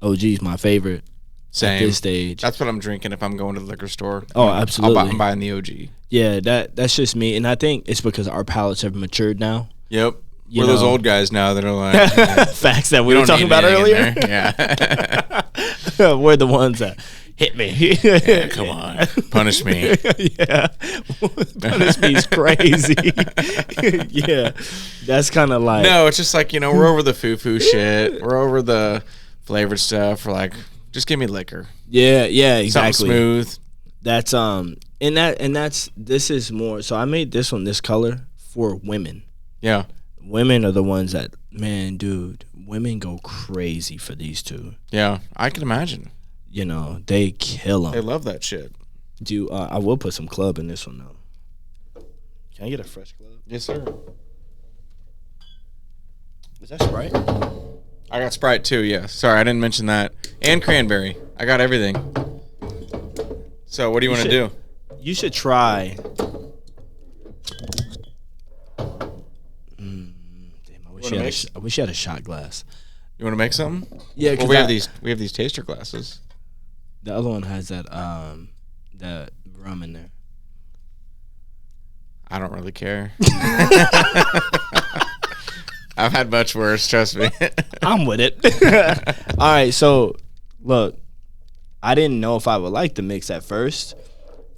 OG's my favorite Same. at this stage. That's what I'm drinking if I'm going to the liquor store. Oh, absolutely. I'm buying the OG. Yeah, that's just me, and I think it's because our palates have matured now. Yep. You We're those know. old guys now that are like Facts that we "You were don't talking need about anything earlier. in there." Yeah. We're the ones that hit me. Yeah, come on. Punish me. Yeah, punish me is crazy. Yeah, that's kind of like No, it's just like, we're over the foo-foo shit. We're over the flavored stuff. We're like, just give me liquor. yeah, Something exactly. smooth. That's this is more. So I made this one this color for women. Yeah. Women are the ones that, man, dude, women go crazy for these two. Yeah. I can imagine. They kill them. They love that shit. I will put some club in this one though. Can I get a fresh club? Yes, sir. Is that Sprite? I got Sprite too, yeah. Sorry, I didn't mention that. And cranberry. I got everything. So what do you want to do? You should try. Damn, I wish you had a shot glass. You want to make something? Yeah, Well, because we have these taster glasses. the other one has that rum in there. I don't really care. I've had much worse, trust me. I'm with it. All right, so look, I didn't know if I would like the mix at first.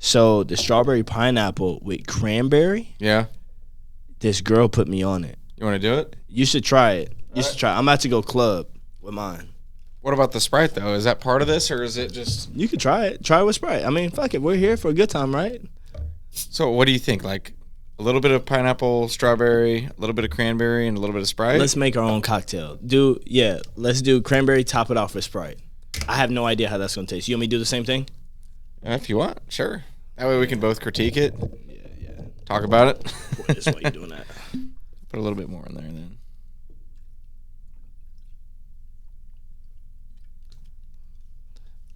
So the strawberry pineapple with cranberry, Yeah. this girl put me on it. You want to do it? You should try it. You should try it. I'm about to go club with mine. What about the Sprite, though? Is that part of this, or is it just... You could try it. Try it with Sprite. I mean, fuck it. We're here for a good time, right? So what do you think? Like a little bit of pineapple, strawberry, a little bit of cranberry, and a little bit of Sprite? Let's make our own cocktail. Let's do cranberry, top it off with Sprite. I have no idea how that's going to taste. You want me to do the same thing? If you want, sure. That way we can both critique it, Yeah. talk about it. Pour this while you're doing that. Put a little bit more in there then.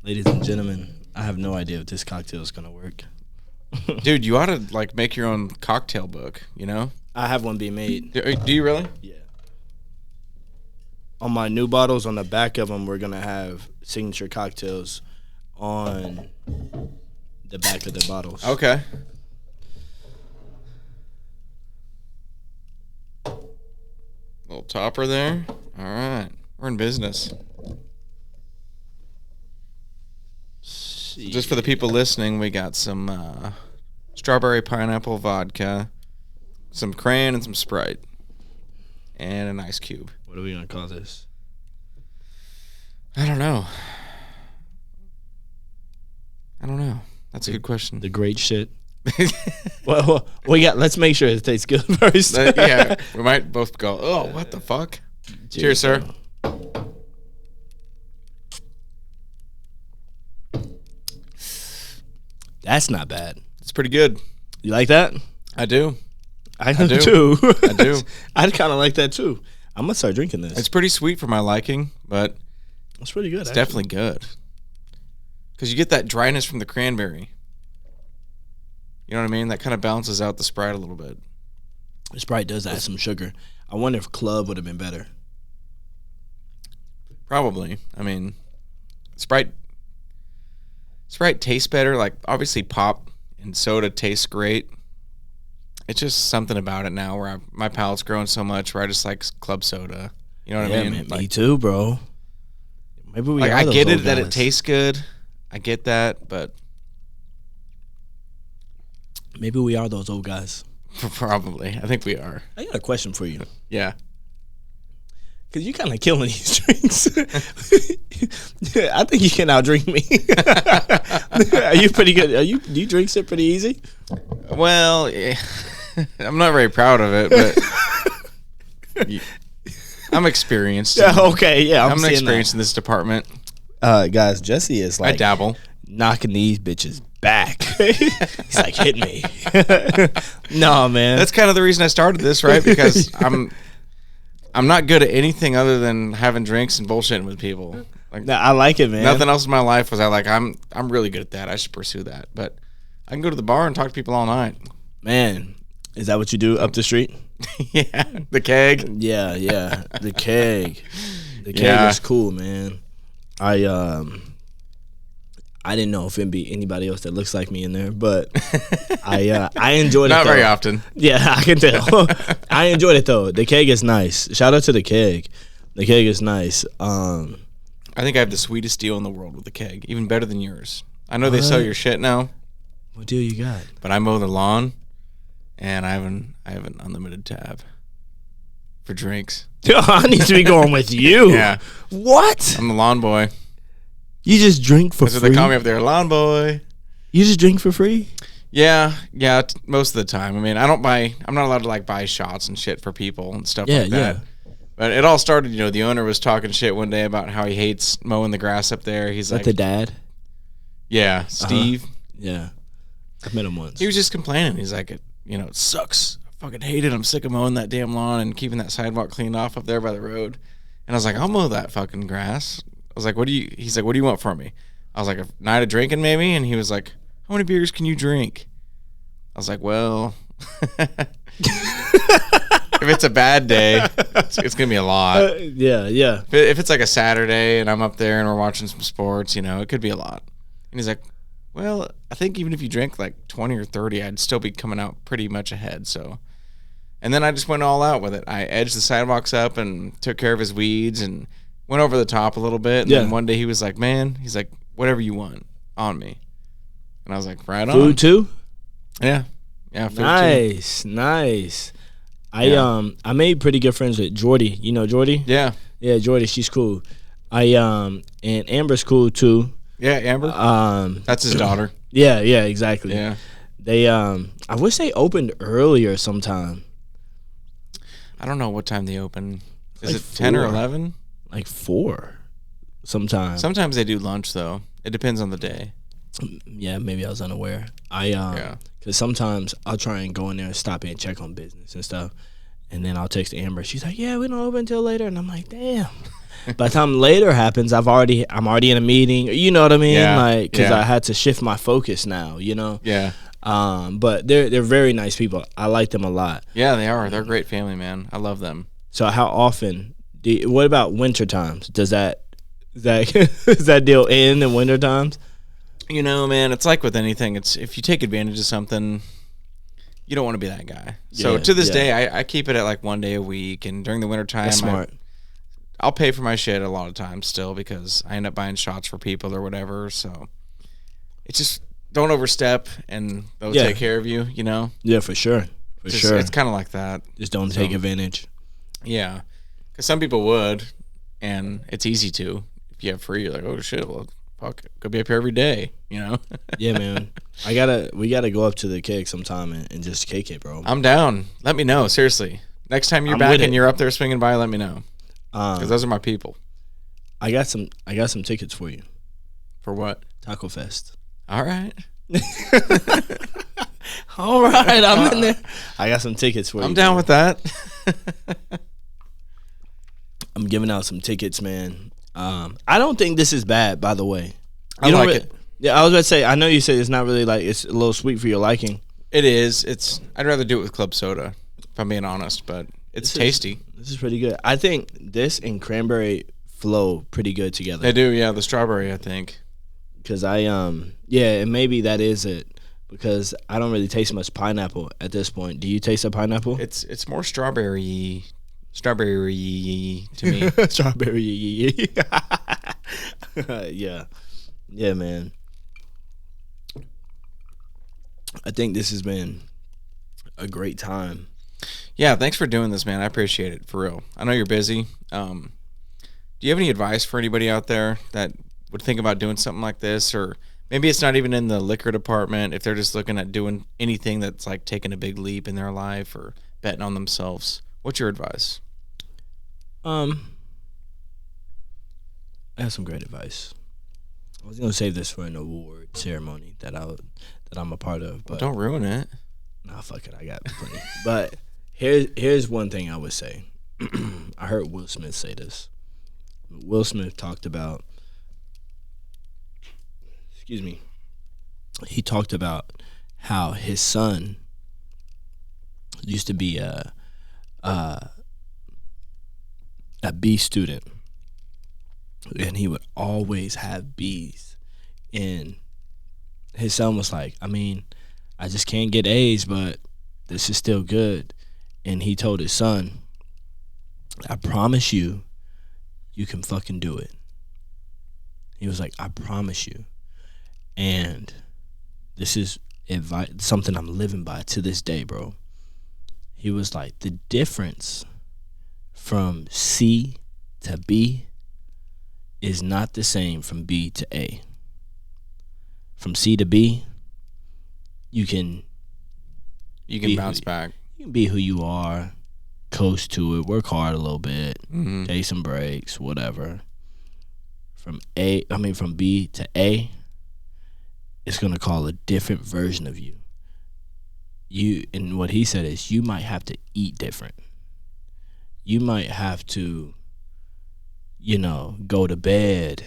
Ladies and gentlemen, I have no idea if this cocktail is going to work. Dude, you ought to like make your own cocktail book, you know? I have one being made. Do you really? Yeah. On my new bottles, on the back of them, we're going to have signature cocktails on the back of the bottles. Okay. Little topper there. All right. We're in business. Just for the people listening, we got some strawberry pineapple vodka, some cran, and some Sprite, and an ice cube. What are we going to call this? I don't know. That's a good question. The great shit. Well, let's make sure it tastes good first. Yeah, we might both go, oh, what the fuck? Cheers, sir. That's not bad. It's pretty good. You like that? I do. I do. too. I do. I'd kind of like that too. I'm gonna start drinking this. It's pretty sweet for my liking, but It's pretty good. it's definitely good. Because you get that dryness from the cranberry. You know what I mean? That kind of balances out the Sprite a little bit. Sprite does add some sugar. I wonder if Club would have been better. Probably. I mean, Sprite tastes better. Like, obviously, pop and soda tastes great. It's just something about it now where my palate's growing so much where I just like club soda. You know what I mean? Man, Like, me too, bro. Maybe we. like are I those get it old that guys. it tastes good. I get that, but Maybe we are those old guys. probably. I think we are. I got a question for you. Yeah. Cause you kind of killing these drinks. Yeah, I think you can outdrink me. Are you pretty good? Do you drink it pretty easy? Well, I'm not very proud of it, but I'm experienced. Yeah. Okay. Yeah. I'm experienced in this department. Guys, Jesse is I dabble. knocking these bitches back. He's like, hit me. No, man. That's kind of the reason I started this, right? Because I'm not good at anything other than having drinks and bullshitting with people. Like, I like it, man. nothing else in my life was I'm really good at that. I should pursue that. But I can go to the bar and talk to people all night. Man, is that what you do up the street? Yeah, the keg. Yeah, the keg. The keg Yeah. is cool, man. I didn't know if it'd be anybody else that looks like me in there, but I enjoyed it. Not very though. often. Yeah, I can tell. I enjoyed it though. The keg is nice. Shout out to the keg. The keg is nice. I think I have the sweetest deal in the world with the keg, even better than yours. I know they sell your shit now, What deal you got? but I mow the lawn, and I have an unlimited tab for drinks. I need to be going with you. Yeah, What? I'm the lawn boy. You just drink for That's what free? they call me up there, lawn boy. You just drink for free? Yeah, most of the time. I mean, I'm not allowed to like buy shots and shit for people and stuff like that. Yeah. But it all started, the owner was talking shit one day about how he hates mowing the grass up there. He's Is that like, the dad? yeah, Steve. Yeah. I've met him once. He was just complaining. He's like, it sucks. I fucking hate it. I'm sick of mowing that damn lawn and keeping that sidewalk cleaned off up there by the road. And I was like, I'll mow that fucking grass. I was like, he's like, what do you want from me? I was like, a night of drinking maybe? And he was like, how many beers can you drink? I was like, well, if it's a bad day, it's going to be a lot. Yeah. If it's like a Saturday and I'm up there and we're watching some sports, it could be a lot. And he's like, well, I think even if you drink like 20 or 30, I'd still be coming out pretty much ahead. So, and then I just went all out with it. I edged the sidewalks up and took care of his weeds and went over the top a little bit. And then one day he was like, man, he's like, whatever you want on me. And I was like, right on. Food too? Yeah. Yeah. Food Nice. I made pretty good friends with Jordy. You know Jordy? Yeah. Yeah, Jordy, she's cool. And Amber's cool too. Yeah, Amber. That's his daughter. Yeah, exactly. Yeah. They I wish they opened earlier sometime. I don't know what time they open. Is Like it 10 or 4. 11? Like 4 sometime. Sometimes they do lunch though. It depends on the day. Yeah, maybe I was unaware. Because sometimes I'll try and go in there and stop and check on business and stuff. And then I'll text Amber. She's like, yeah, we don't open until later. And I'm like, damn. By the time later happens, I'm already in a meeting. You know what I mean? Yeah, Like, because yeah. I had to shift my focus now, Yeah. But they're very nice people. I like them a lot. Yeah, they are. They're a great family, man. I love them. So how often what about winter times? Does that does that deal end in winter times? Man, it's like with anything. It's if you take advantage of something, you don't want to be that guy. So Yeah, to this yeah. day, I keep it at like one day a week. And during the wintertime, That's smart. I'll pay for my shit a lot of times still because I end up buying shots for people or whatever. So it's just don't overstep and they'll Yeah. take care of you, Yeah, for sure. Sure. It's kind of like that. Just don't take advantage. Yeah. Because some people would, and it's easy to. If you have free, you're like, oh shit, well, fuck, go be up here every day, Yeah, man. We gotta go up to the keg sometime and just kick it, bro. I'm down. Let me know, seriously. Next time you're I'm back with and it. you're up there swinging by, let me know. Because those are my people. I got some tickets for you. For what? Taco Fest. All right. All right, I'm in there. I got some tickets for you. I'm down with that. I'm giving out some tickets, man. I don't think this is bad, by the way. I You don't like it. Yeah, I was about to say. I know you said it's not really like it's a little sweet for your liking. It is. I'd rather do it with club soda, if I'm being honest, but it's tasty. This is pretty good. I think this and cranberry flow pretty good together. They do, yeah. The strawberry, I think. Because and maybe that is it. Because I don't really taste much pineapple at this point. Do you taste a pineapple? It's more strawberry to me. Strawberry. Yeah, man. I think this has been a great time. Yeah, thanks for doing this, man. I appreciate it, for real. I know you're busy. Do you have any advice for anybody out there that would think about doing something like this? Or maybe it's not even in the liquor department, if they're just looking at doing anything that's like taking a big leap in their life or betting on themselves. What's your advice? I have some great advice. I was gonna save this for an award ceremony that I'm a part of, but Don't ruin it. nah, fuck it, I got plenty. But here's one thing I would say. I heard Will Smith say this. Will Smith talked about, excuse me, he talked about how his son used to be a B student, and he would always have B's. And his son was like, I mean, I just can't get A's, but this is still good. And he told his son, I promise you, you can fucking do it. He was like, I promise you. And this is advice, something I'm living by to this day, bro. He was like, the difference from C to B is not the same from B to A. From C to B, you can bounce back. You can be who you are, coast to it, work hard a little bit, take some breaks, whatever. From B to A, it's gonna call a different version of you. And what he said is, you might have to eat different. You might have to, go to bed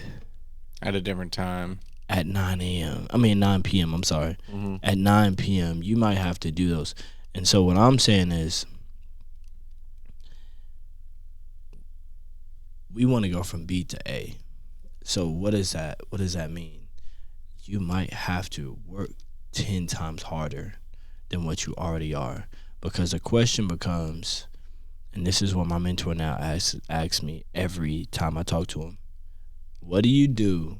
At a different time. at 9 p.m. I'm sorry. At 9 p.m. you might have to do those. And so what I'm saying is, we want to go from B to A. So what does that mean? You might have to work 10 times harder than what you already are. Because the question becomes, and this is what my mentor now asks me every time I talk to him, what do you do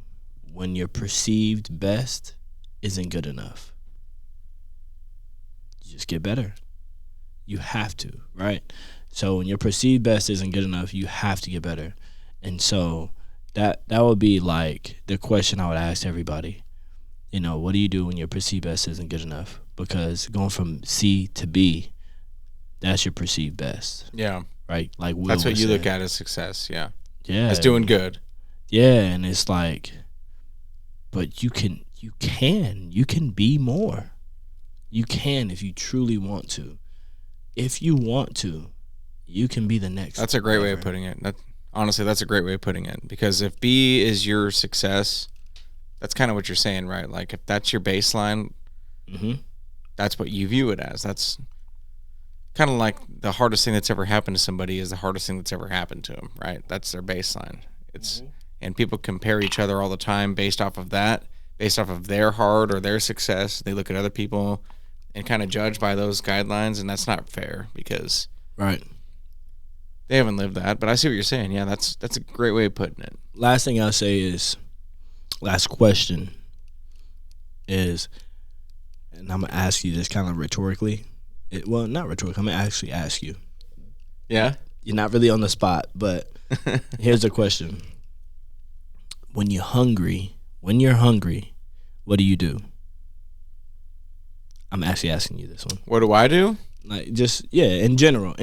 when your perceived best isn't good enough? You just get better. You have to, right? So when your perceived best isn't good enough, you have to get better. And so that would be like the question I would ask everybody. What do you do when your perceived best isn't good enough? Because going from C to B, that's your perceived best. Yeah. Right? Like Will That's what was you saying. look at as success, yeah. Yeah. As doing good. Yeah, and it's like, but you can be more. You can if you truly want to. If you want to, you can be the next. That's a great way of putting it. Honestly, that's a great way of putting it. Because if B is your success, that's kind of what you're saying, right? Like, if that's your baseline, that's what you view it as. That's kind of like the hardest thing that's ever happened to somebody is the hardest thing that's ever happened to them, right? That's their baseline. And people compare each other all the time based off of that, based off of their hard or their success. They look at other people and kind of judge by those guidelines, and that's not fair because right. They haven't lived that. But I see what you're saying. Yeah, that's a great way of putting it. Last thing I'll say is, last question is, and I'm going to ask you this kind of rhetorically. Well, not rhetorically. I'm going to actually ask you. Yeah? You're not really on the spot, but here's the question. When you're hungry, what do you do? I'm actually asking you this one. What do I do? Like, just, yeah, in general.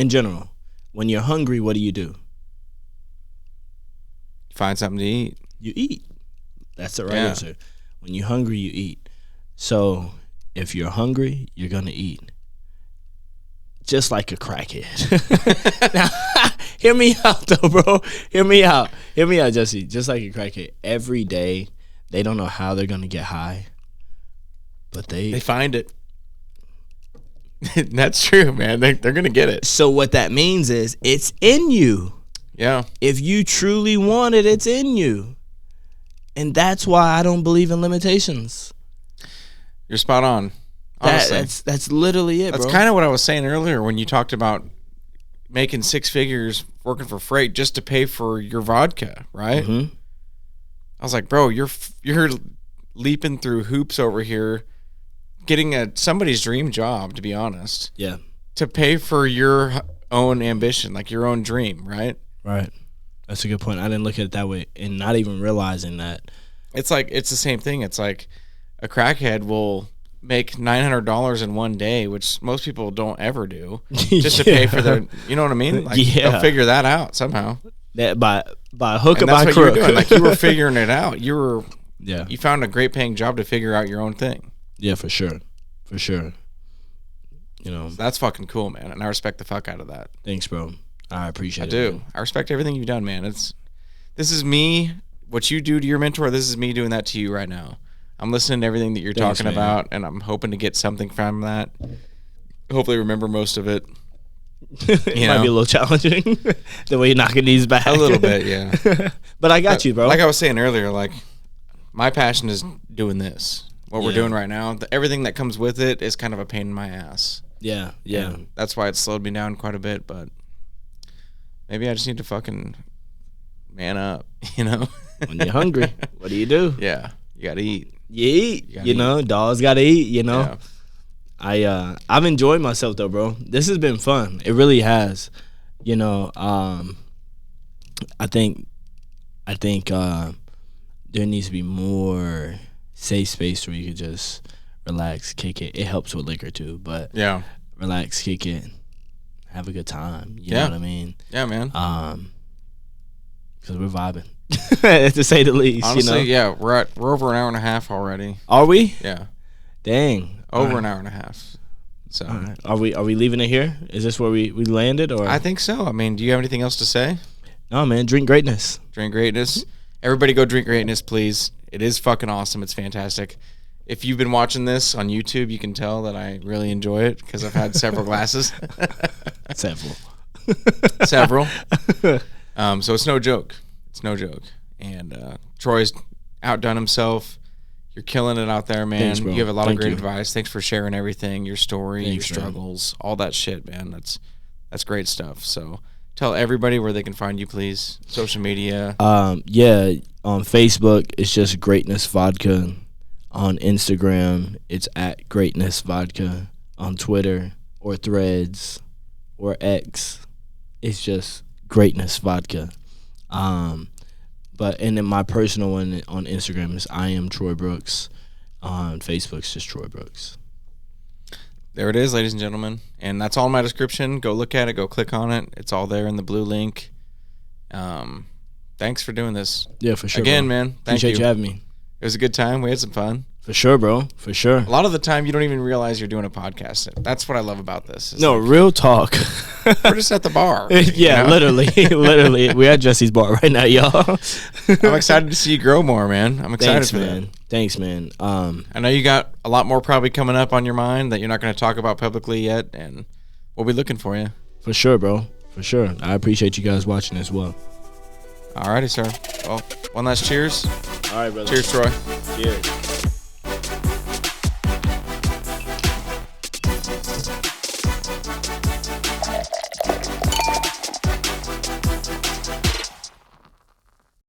When you're hungry, what do you do? Find something to eat. You eat. That's the right answer. When you're hungry, you eat. So if you're hungry, you're going to eat. Just like a crackhead. Now, hear me out, though, bro. Hear me out, Jesse. Just like a crackhead. Every day, they don't know how they're going to get high, but they find it. That's true, man. They're going to get it. So what that means is it's in you. Yeah. If you truly want it, it's in you. And that's why I don't believe in limitations. You're spot on. Honestly. That's literally it, bro. That's kind of what I was saying earlier when you talked about making 6 figures working for freight just to pay for your vodka, right? Mm-hmm. I was like, bro, you're leaping through hoops over here, getting somebody's dream job, to be honest. Yeah. to pay for your own ambition, like your own dream, right? Right. That's a good point. I didn't look at it that way, and not even realizing that. It's like it's the same thing. It's like a crackhead will make $900 in one day, which most people don't ever do, just to pay for their. You know what I mean? Like, they'll figure that out somehow. That by hook or by that's what crook. you were doing. Like, you were figuring it out. You You found a great paying job to figure out your own thing. Yeah, for sure. For sure. You know. So that's fucking cool, man. And I respect the fuck out of that. Thanks, bro. I appreciate it. I do. Man. I respect everything you've done, man. This is me. What you do to your mentor, this is me doing that to you right now. I'm listening to everything that you're talking about, and I'm hoping to get something from that. Hopefully remember most of it. It might be a little challenging the way you're knocking these back. A little bit, yeah. But I got you, bro. Like I was saying earlier, like, my passion is doing this. What we're doing right now. Everything that comes with it is kind of a pain in my ass. Yeah. And that's why it slowed me down quite a bit, but maybe I just need to fucking man up, you know? When you're hungry, what do you do? Yeah. You got to eat. You eat. You know, dogs got to eat, you know? Yeah. I've enjoyed myself, though, bro. This has been fun. It really has. You know, I think there needs to be more safe space where you can just relax, kick it. It helps with liquor, too, but relax, kick it, have a good time. You know what I mean? Yeah, man. Because we're vibing, to say the least. Honestly, you know? yeah, we're over an hour and a half already. Are we? Yeah. Dang. Over an hour and a half. So are we leaving it here? Is this where we landed, or? I think so. I mean, do you have anything else to say? No, man. Drink greatness. Drink greatness. Everybody go drink greatness, please. It is fucking awesome. It's fantastic. If you've been watching this on YouTube, you can tell that I really enjoy it because I've had several glasses. Several. So it's no joke. It's no joke. And Troy's outdone himself. You're killing it out there, man. Thanks, bro. You have a lot of great you. advice. Thanks for sharing everything, your story, Thanks, your struggles, all that shit, man. That's great stuff. So tell everybody where they can find you, please. Social media. Yeah, on Facebook, it's just Greatness Vodka. On Instagram, it's at Greatness Vodka. On Twitter or Threads or X, it's just Greatness Vodka. And then my personal one on Instagram is I am Troy Brooks. On Facebook, it's just Troy Brooks. There it is, ladies and gentlemen. And that's all in my description. Go look at it. Go click on it. It's all there in the blue link. Thanks for doing this. Yeah, for sure. Again, bro. man. Thank Appreciate you having me. It was a good time. We had some fun. For sure, bro. For sure. A lot of the time, you don't even realize you're doing a podcast. That's what I love about this. No, real talk. We're just at the bar. Yeah, you know? literally. We're at Jesse's bar right now, y'all. I'm excited to see you grow more, man. I'm excited for that. Thanks, man. I know you got a lot more probably coming up on your mind that you're not going to talk about publicly yet, and we'll be looking for you. For sure, bro. For sure. I appreciate you guys watching as well. Alrighty, sir. Well, one last cheers. All right, brother. Cheers, Troy. Cheers.